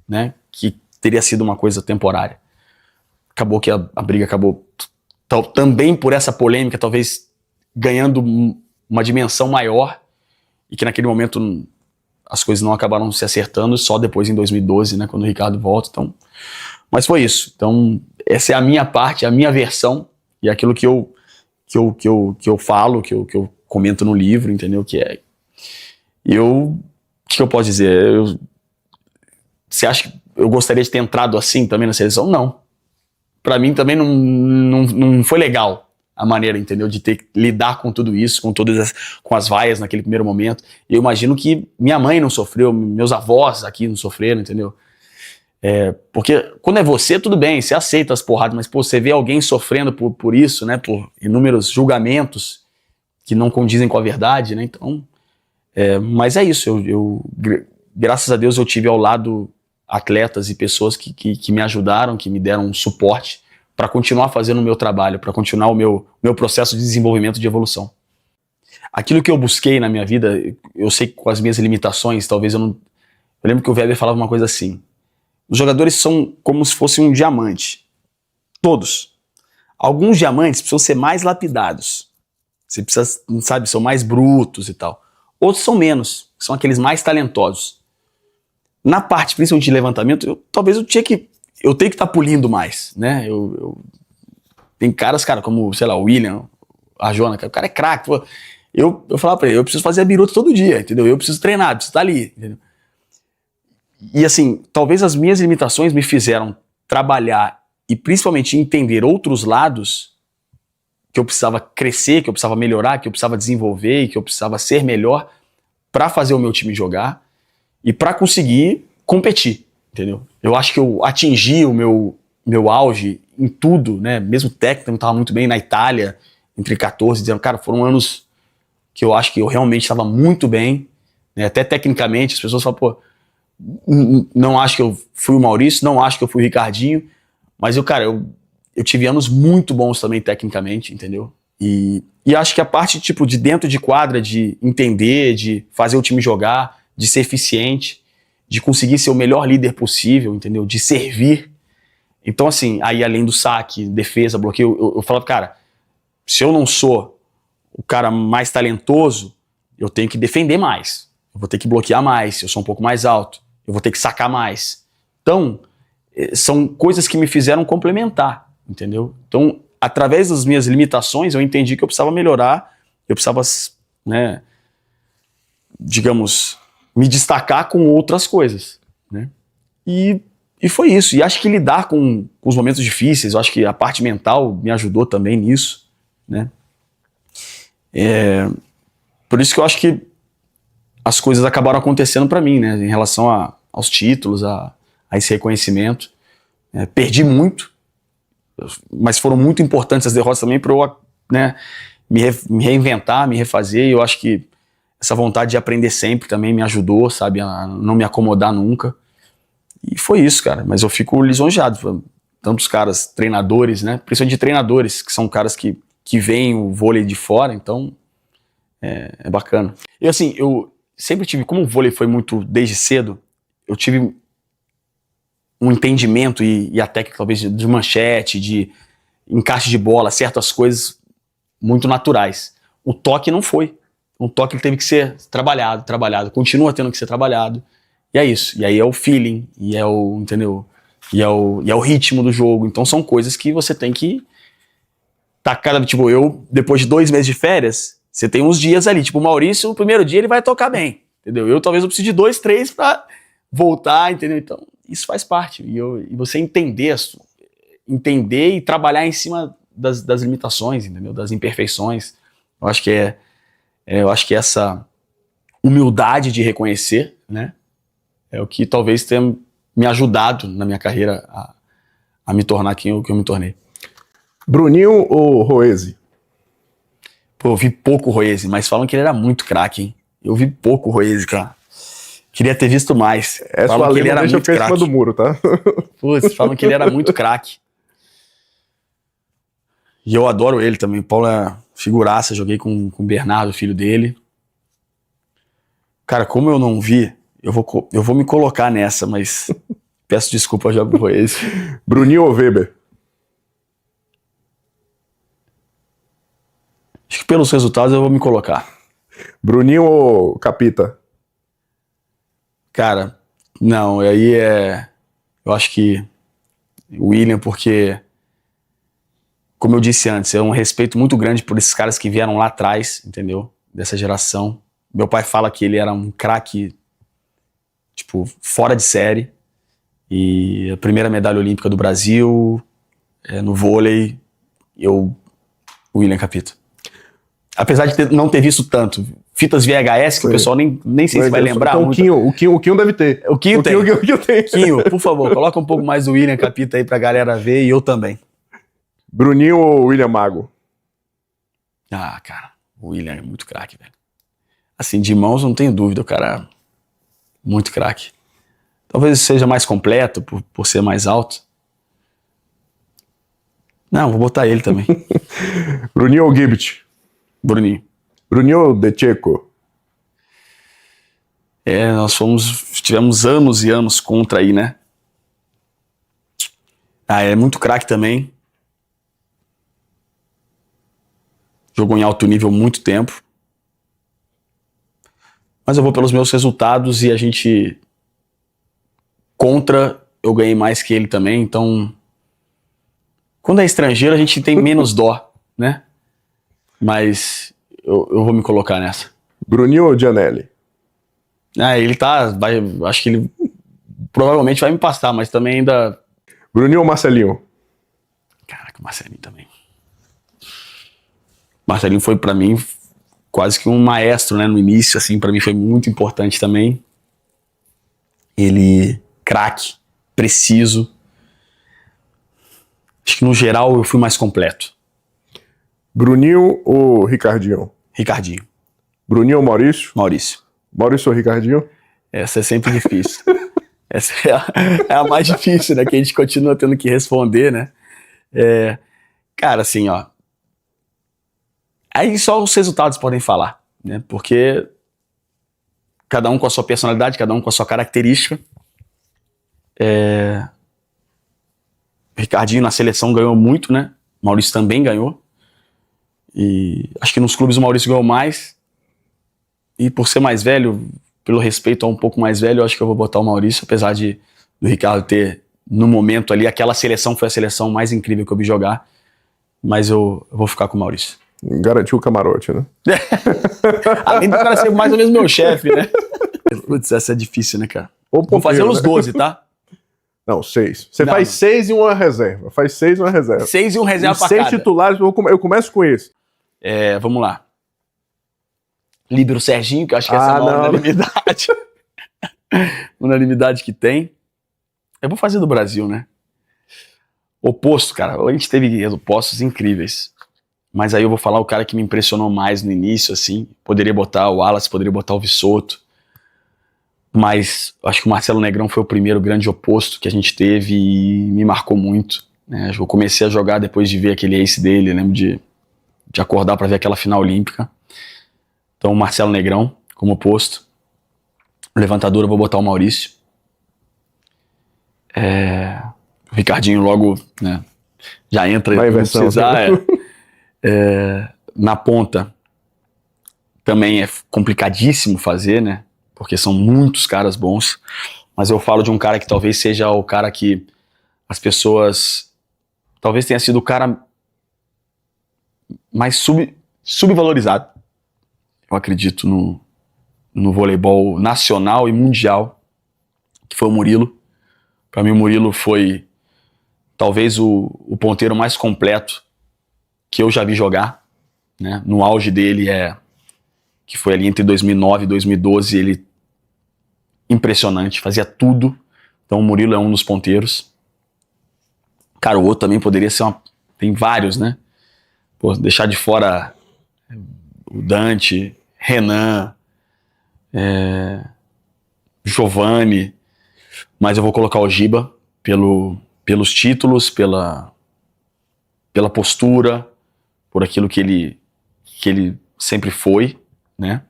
né? Que teria sido uma coisa temporária. Acabou que a briga acabou também por essa polêmica, talvez ganhando uma dimensão maior, e que naquele momento as coisas não acabaram se acertando, só depois em 2012, né, quando o Ricardo volta. Então, mas foi isso. Então, essa é a minha parte, a minha versão, e aquilo que eu falo, que eu comento no livro, entendeu? O que eu posso dizer? Você acha que eu gostaria de ter entrado assim também na seleção? Não. Pra mim também não foi legal a maneira, entendeu? De ter que lidar com tudo isso, com as vaias naquele primeiro momento. E eu imagino que minha mãe não sofreu, meus avós aqui não sofreram, entendeu? Porque quando é você, tudo bem, você aceita as porradas, mas pô, você vê alguém sofrendo por isso, né? Por inúmeros julgamentos que não condizem com a verdade, né? Então, mas é isso, graças a Deus eu tive ao lado atletas e pessoas que me ajudaram, que me deram um suporte para continuar fazendo o meu trabalho, para continuar o meu processo de desenvolvimento, de evolução. Aquilo que eu busquei na minha vida, eu sei que com as minhas limitações, talvez eu não... Eu lembro que o Weber falava uma coisa assim, os jogadores são como se fossem um diamante, todos. Alguns diamantes precisam ser mais lapidados, você precisa, sabe, são mais brutos e tal. Outros são menos, são aqueles mais talentosos. Na parte, principalmente de levantamento, talvez eu tenho que estar pulindo mais, né? Tem caras, cara, como, sei lá, o William, a Jona, o cara é craque. Eu falava pra ele, eu preciso fazer a biruta todo dia, entendeu? Eu preciso treinar, preciso estar ali, entendeu? E assim, talvez as minhas limitações me fizeram trabalhar e principalmente entender outros lados que eu precisava crescer, que eu precisava melhorar, que eu precisava desenvolver e que eu precisava ser melhor para fazer o meu time jogar e para conseguir competir, entendeu? Eu acho que eu atingi o meu auge em tudo, né? Mesmo técnico, eu estava muito bem na Itália, entre 14 e 19, cara, foram anos que eu acho que eu realmente estava muito bem, né? Até tecnicamente, as pessoas falam, pô, não acho que eu fui o Maurício, não acho que eu fui o Ricardinho, mas eu tive anos muito bons também tecnicamente, entendeu? E acho que a parte tipo de dentro de quadra, de entender, de fazer o time jogar, de ser eficiente, de conseguir ser o melhor líder possível, entendeu? De servir. Então assim, aí além do saque, defesa, bloqueio, eu falo, cara, se eu não sou o cara mais talentoso, eu tenho que defender mais, eu vou ter que bloquear mais, eu sou um pouco mais alto, eu vou ter que sacar mais. Então, são coisas que me fizeram complementar, entendeu? Então, através das minhas limitações, eu entendi que eu precisava melhorar, eu precisava, né, digamos, me destacar com outras coisas, né? E foi isso. E acho que lidar com os momentos difíceis, eu acho que a parte mental me ajudou também nisso, né? Por isso que eu acho que as coisas acabaram acontecendo para mim, né? Em relação aos títulos, a esse reconhecimento. Perdi muito, mas foram muito importantes as derrotas também para eu, né, me reinventar, me refazer. E eu acho que essa vontade de aprender sempre também me ajudou, sabe, a não me acomodar nunca. E foi isso, cara. Mas eu fico lisonjeado. Tantos caras, treinadores, né, principalmente treinadores, que são caras que veem o vôlei de fora, então é bacana. E assim, eu sempre tive, como o vôlei foi muito desde cedo, eu tive um entendimento e a técnica talvez de manchete, de encaixe de bola, certas coisas muito naturais. O toque não foi. O toque ele teve que ser trabalhado, continua tendo que ser trabalhado. E é isso. E aí é o feeling, e é o, entendeu? E é o ritmo do jogo. Então são coisas que você tem que tacar, tipo, depois de 2 meses de férias, você tem uns dias ali, tipo, o Maurício, no primeiro dia ele vai tocar bem, entendeu? Talvez eu precise de 2, 3 pra voltar, entendeu? Então, isso faz parte. E você entender e trabalhar em cima das limitações, entendeu? Das imperfeições. Eu acho que essa humildade de reconhecer, né? É o que talvez tenha me ajudado na minha carreira a me tornar quem eu me tornei. Bruninho ou Roese? Pô, eu vi pouco o Roese, mas falam que ele era muito craque, hein? Eu vi pouco o Roese, cara. Queria ter visto mais. Falam que ele era muito craque. Em cima do muro, tá? Putz, falam que ele era muito craque. E eu adoro ele também. O Paulo é figuraça, joguei com o Bernardo, filho dele. Cara, como eu não vi, eu vou me colocar nessa, mas peço desculpa já pro Roese. Bruninho ou Weber? Acho que pelos resultados eu vou me colocar. Bruninho ou Capita? Cara, não, aí eu acho que o William, porque, como eu disse antes, é um respeito muito grande por esses caras que vieram lá atrás, entendeu? Dessa geração. Meu pai fala que ele era um craque, tipo, fora de série. E a primeira medalha olímpica do Brasil, no vôlei, o William Capita. Apesar de não ter visto tanto. Fitas VHS, que o pessoal nem sei se vai lembrar. Então, o Quinho deve ter. O Quinho tem. Quinho, por favor, coloca um pouco mais do William Capita aí pra galera ver, e eu também. Bruninho ou William Mago? Ah, cara. O William é muito craque, velho. Assim, de mãos não tenho dúvida, o cara é muito craque. Talvez seja mais completo por ser mais alto. Não, vou botar ele também. Bruninho ou Gibbit? Bruninho. Bruninho ou De Checo? Nós tivemos anos e anos contra aí, né? É muito craque também. Jogou em alto nível muito tempo. Mas eu vou pelos meus resultados e a gente... Contra, eu ganhei mais que ele também, então... Quando é estrangeiro, a gente tem menos dó, né? Mas eu vou me colocar nessa. Bruninho ou Gianelli? Ele acho que ele provavelmente vai me passar, mas também ainda... Bruninho ou Marcelinho? Caraca, Marcelinho também. Marcelinho foi pra mim quase que um maestro, né? No início, assim, pra mim foi muito importante também. Ele, craque, preciso. Acho que no geral eu fui mais completo. Bruninho ou Ricardinho? Ricardinho. Bruninho ou Maurício? Maurício. Maurício ou Ricardinho? Essa é sempre difícil. Essa é a mais difícil, né? Que a gente continua tendo que responder, né? Cara, assim, ó. Aí só os resultados podem falar, né? Porque cada um com a sua personalidade, cada um com a sua característica. Ricardinho na seleção ganhou muito, né? Maurício também ganhou. E acho que nos clubes o Maurício ganhou mais. E por ser mais velho, pelo respeito a um pouco mais velho, eu acho que eu vou botar o Maurício, apesar do Ricardo ter, no momento ali, aquela seleção foi a seleção mais incrível que eu vi jogar. Mas eu vou ficar com o Maurício. Garantiu o camarote, né? Além do cara ser mais ou menos meu chefe, né? Putz, essa é difícil, né, cara? Vou fazer uns 12, tá? Não, 6. Você faz 6 e uma reserva. Faz 6 e uma reserva. 6 e um reserva pra 6 cada. titulares, eu começo com esse. Vamos lá. Líbero Serginho, que eu acho que essa é a unanimidade. Unanimidade que tem. Eu vou fazer do Brasil, né? Oposto, cara. A gente teve opostos incríveis. Mas aí eu vou falar o cara que me impressionou mais no início, assim. Poderia botar o Wallace, poderia botar o Visotto. Mas acho que o Marcelo Negrão foi o primeiro grande oposto que a gente teve e me marcou muito, né? Eu comecei a jogar depois de ver aquele ace dele, lembro de acordar para ver aquela final olímpica. Então, o Marcelo Negrão como oposto. O levantador eu vou botar o Maurício. O Ricardinho logo, né, já entra e não precisar. Na ponta também é complicadíssimo fazer, né? Porque são muitos caras bons, mas eu falo de um cara que talvez seja o cara que as pessoas... Talvez tenha sido o cara mais subvalorizado, eu acredito, no voleibol nacional e mundial, que foi o Murilo. Para mim o Murilo foi talvez o ponteiro mais completo que eu já vi jogar, né? No auge dele, que foi ali entre 2009 e 2012, ele impressionante, fazia tudo. Então o Murilo é um dos ponteiros. Cara, o outro também poderia ser tem vários, né? Pô, deixar de fora o Dante, Renan, Giovanni, mas eu vou colocar o Giba pelos títulos, pela postura, por aquilo que ele sempre foi, né?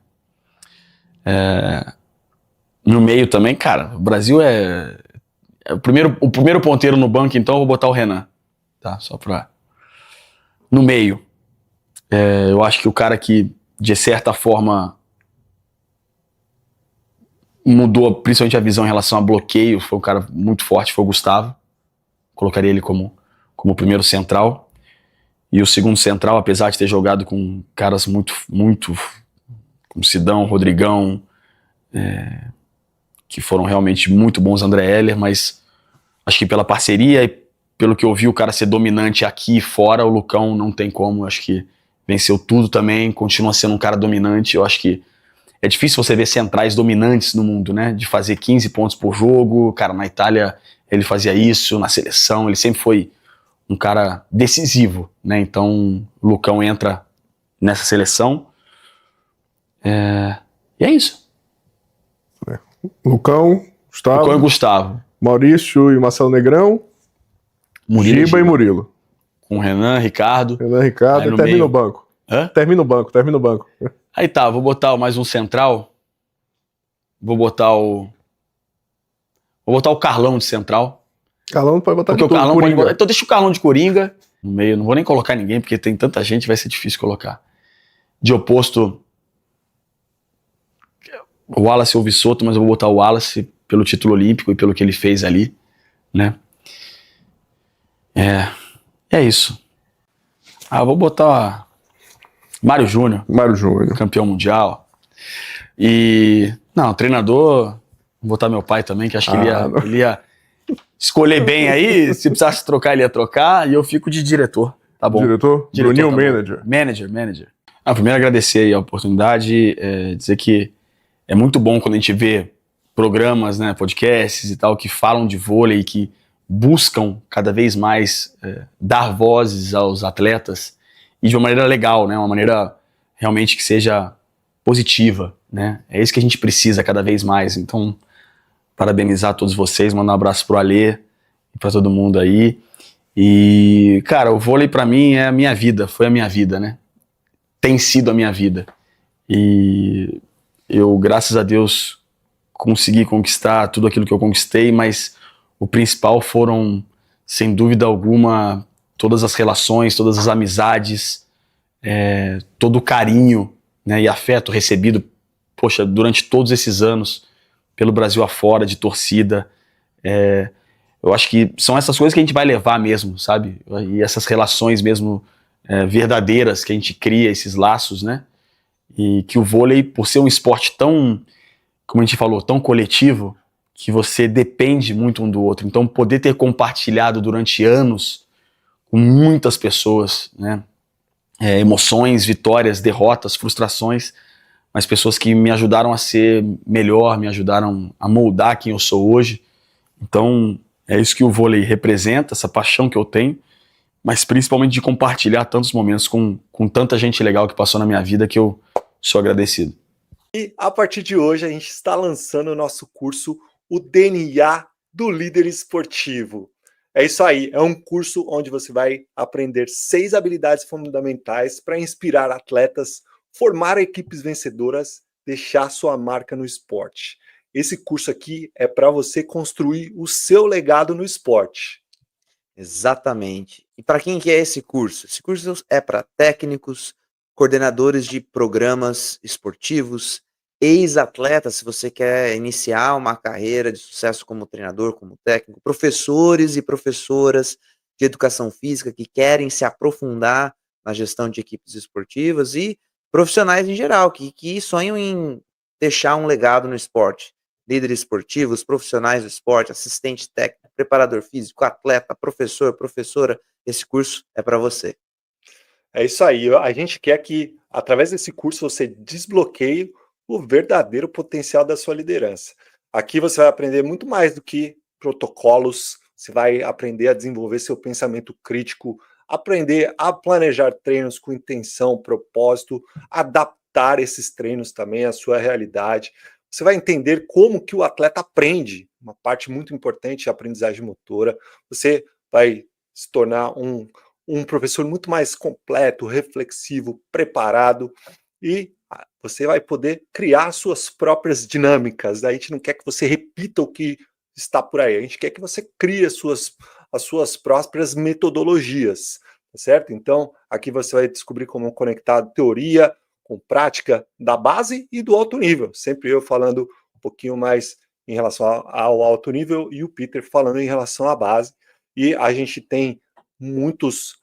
No meio também, cara, o Brasil é o primeiro ponteiro no banco, então eu vou botar o Renan, tá? Só pra... No meio, eu acho que o cara que, de certa forma, mudou principalmente a visão em relação a bloqueio, foi um cara muito forte, foi o Gustavo. Colocaria ele como primeiro central. E o segundo central, apesar de ter jogado com caras muito, como Sidão, Rodrigão, que foram realmente muito bons, André Heller, mas acho que pela parceria e pelo que eu vi o cara ser dominante aqui e fora, o Lucão não tem como, acho que venceu tudo também, continua sendo um cara dominante. Eu acho que é difícil você ver centrais dominantes no mundo, né, de fazer 15 pontos por jogo. Cara, na Itália ele fazia isso, na seleção ele sempre foi um cara decisivo, né, então o Lucão entra nessa seleção. E é isso. Lucão, Gustavo. Lucão e Gustavo. Maurício e Marcelo Negrão. Giba e Murilo. Com Renan, Ricardo. Renan, Ricardo. E termina o banco. Hã? Termina o banco. Aí tá, vou botar mais um central. Vou botar o Carlão de central. Carlão não pode botar porque o Carlão pode botar. Então deixa o Carlão de Coringa no meio. Não vou nem colocar ninguém, porque tem tanta gente, vai ser difícil colocar. De oposto, o Wallace ou o Vissoto, mas eu vou botar o Wallace pelo título olímpico e pelo que ele fez ali, né? É isso. Eu vou botar Mário Júnior. Campeão mundial. E... Não, treinador... Vou botar meu pai também, que acho que ele ia escolher bem aí. Se precisasse trocar, ele ia trocar. E eu fico de diretor, tá bom? Diretor Bruninho, tá manager. Manager. Primeiro agradecer aí a oportunidade, dizer que é muito bom quando a gente vê programas, né, podcasts e tal, que falam de vôlei, que buscam cada vez mais dar vozes aos atletas e de uma maneira legal, né, uma maneira realmente que seja positiva, né? É isso que a gente precisa cada vez mais. Então, parabenizar todos vocês, mandar um abraço pro Alê e pra todo mundo aí. E, cara, o vôlei pra mim é a minha vida, foi a minha vida, né? Tem sido a minha vida. E eu, graças a Deus, consegui conquistar tudo aquilo que eu conquistei, mas o principal foram, sem dúvida alguma, todas as relações, todas as amizades, todo o carinho, né, e afeto recebido, poxa, durante todos esses anos, pelo Brasil afora, de torcida. Eu acho que são essas coisas que a gente vai levar mesmo, sabe? E essas relações mesmo verdadeiras que a gente cria, esses laços, né? E que o vôlei, por ser um esporte tão, como a gente falou, tão coletivo, que você depende muito um do outro. Então, poder ter compartilhado durante anos com muitas pessoas, né? Emoções, vitórias, derrotas, frustrações, mas pessoas que me ajudaram a ser melhor, me ajudaram a moldar quem eu sou hoje. Então, é isso que o vôlei representa, essa paixão que eu tenho, mas principalmente de compartilhar tantos momentos com tanta gente legal que passou na minha vida, que eu sou agradecido. E a partir de hoje a gente está lançando o nosso curso, o DNA do Líder Esportivo. É isso aí, é um curso onde você vai aprender 6 habilidades fundamentais para inspirar atletas, formar equipes vencedoras, deixar sua marca no esporte. Esse curso aqui é para você construir o seu legado no esporte. Exatamente. E para quem que é esse curso? Esse curso é para técnicos, coordenadores de programas esportivos, ex-atletas, se você quer iniciar uma carreira de sucesso como treinador, como técnico, professores e professoras de educação física que querem se aprofundar na gestão de equipes esportivas e profissionais em geral, que sonham em deixar um legado no esporte. Líderes esportivos, profissionais do esporte, assistente técnico, preparador físico, atleta, professor, professora, esse curso é para você. É isso aí, a gente quer que, através desse curso, você desbloqueie o verdadeiro potencial da sua liderança. Aqui você vai aprender muito mais do que protocolos, você vai aprender a desenvolver seu pensamento crítico, aprender a planejar treinos com intenção, propósito, adaptar esses treinos também à sua realidade. Você vai entender como que o atleta aprende, uma parte muito importante é a aprendizagem motora. Você vai se tornar um professor muito mais completo, reflexivo, preparado, e você vai poder criar suas próprias dinâmicas. A gente não quer que você repita o que está por aí, a gente quer que você crie as suas próprias metodologias, tá certo? Então, aqui você vai descobrir como conectar teoria com prática da base e do alto nível. Sempre eu falando um pouquinho mais em relação ao alto nível e o Peter falando em relação à base. E a gente tem muitos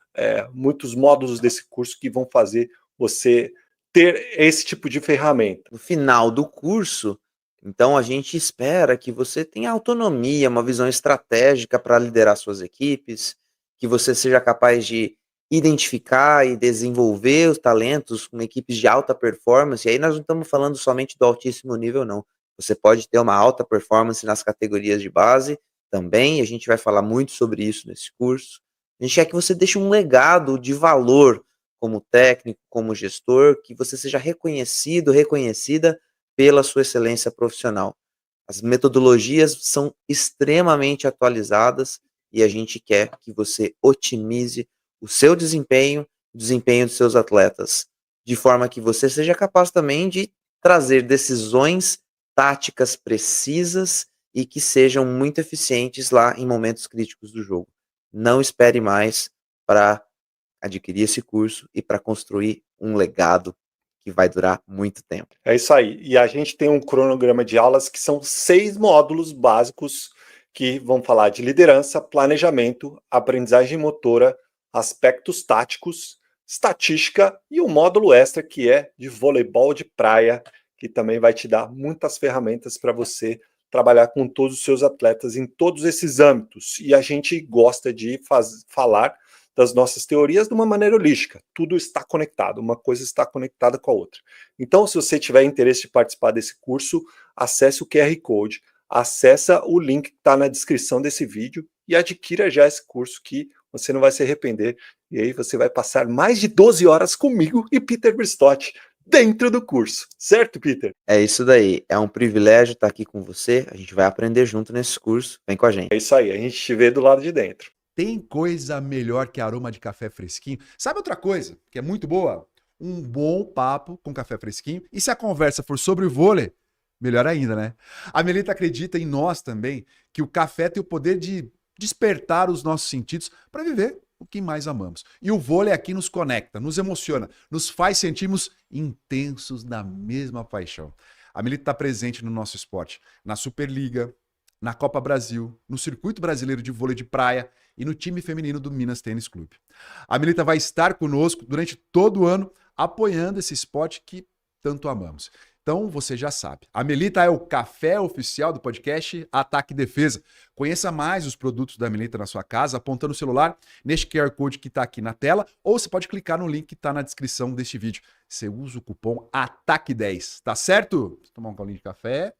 módulos desse curso que vão fazer você ter esse tipo de ferramenta. No final do curso, então a gente espera que você tenha autonomia, uma visão estratégica para liderar suas equipes, que você seja capaz de identificar e desenvolver os talentos com equipes de alta performance. E aí nós não estamos falando somente do altíssimo nível, não. Você pode ter uma alta performance nas categorias de base também, e a gente vai falar muito sobre isso nesse curso. A gente quer que você deixe um legado de valor como técnico, como gestor, que você seja reconhecido, reconhecida pela sua excelência profissional. As metodologias são extremamente atualizadas e a gente quer que você otimize o seu desempenho, o desempenho dos seus atletas, de forma que você seja capaz também de trazer decisões táticas precisas e que sejam muito eficientes lá em momentos críticos do jogo. Não espere mais para adquirir esse curso e para construir um legado que vai durar muito tempo. É isso aí. E a gente tem um cronograma de aulas que são 6 módulos básicos que vão falar de liderança, planejamento, aprendizagem motora, aspectos táticos, estatística e um módulo extra que é de voleibol de praia, que também vai te dar muitas ferramentas para você trabalhar com todos os seus atletas em todos esses âmbitos. E a gente gosta de falar das nossas teorias de uma maneira holística. Tudo está conectado, uma coisa está conectada com a outra. Então, se você tiver interesse de participar desse curso, acesse o QR Code, acessa o link que está na descrição desse vídeo e adquira já esse curso que você não vai se arrepender. E aí você vai passar mais de 12 horas comigo e Peter Bristotti dentro do curso. Certo, Peter? É isso daí. É um privilégio estar aqui com você. A gente vai aprender junto nesse curso. Vem com a gente. É isso aí. A gente te vê do lado de dentro. Tem coisa melhor que aroma de café fresquinho? Sabe outra coisa que é muito boa? Um bom papo com café fresquinho. E se a conversa for sobre o vôlei, melhor ainda, né? A Melita acredita em nós também que o café tem o poder de despertar os nossos sentidos para viver o que mais amamos. E o vôlei aqui nos conecta, nos emociona, nos faz sentirmos intensos na mesma paixão. A Melita está presente no nosso esporte, na Superliga, na Copa Brasil, no Circuito Brasileiro de Vôlei de Praia e no time feminino do Minas Tênis Clube. A Melita vai estar conosco durante todo o ano, apoiando esse esporte que tanto amamos. Então, você já sabe. A Melita é o café oficial do podcast Ataque e Defesa. Conheça mais os produtos da Melita na sua casa, apontando o celular neste QR Code que está aqui na tela, ou você pode clicar no link que está na descrição deste vídeo. Você usa o cupom ATAQUE10, tá certo? Vou tomar um colinho de café.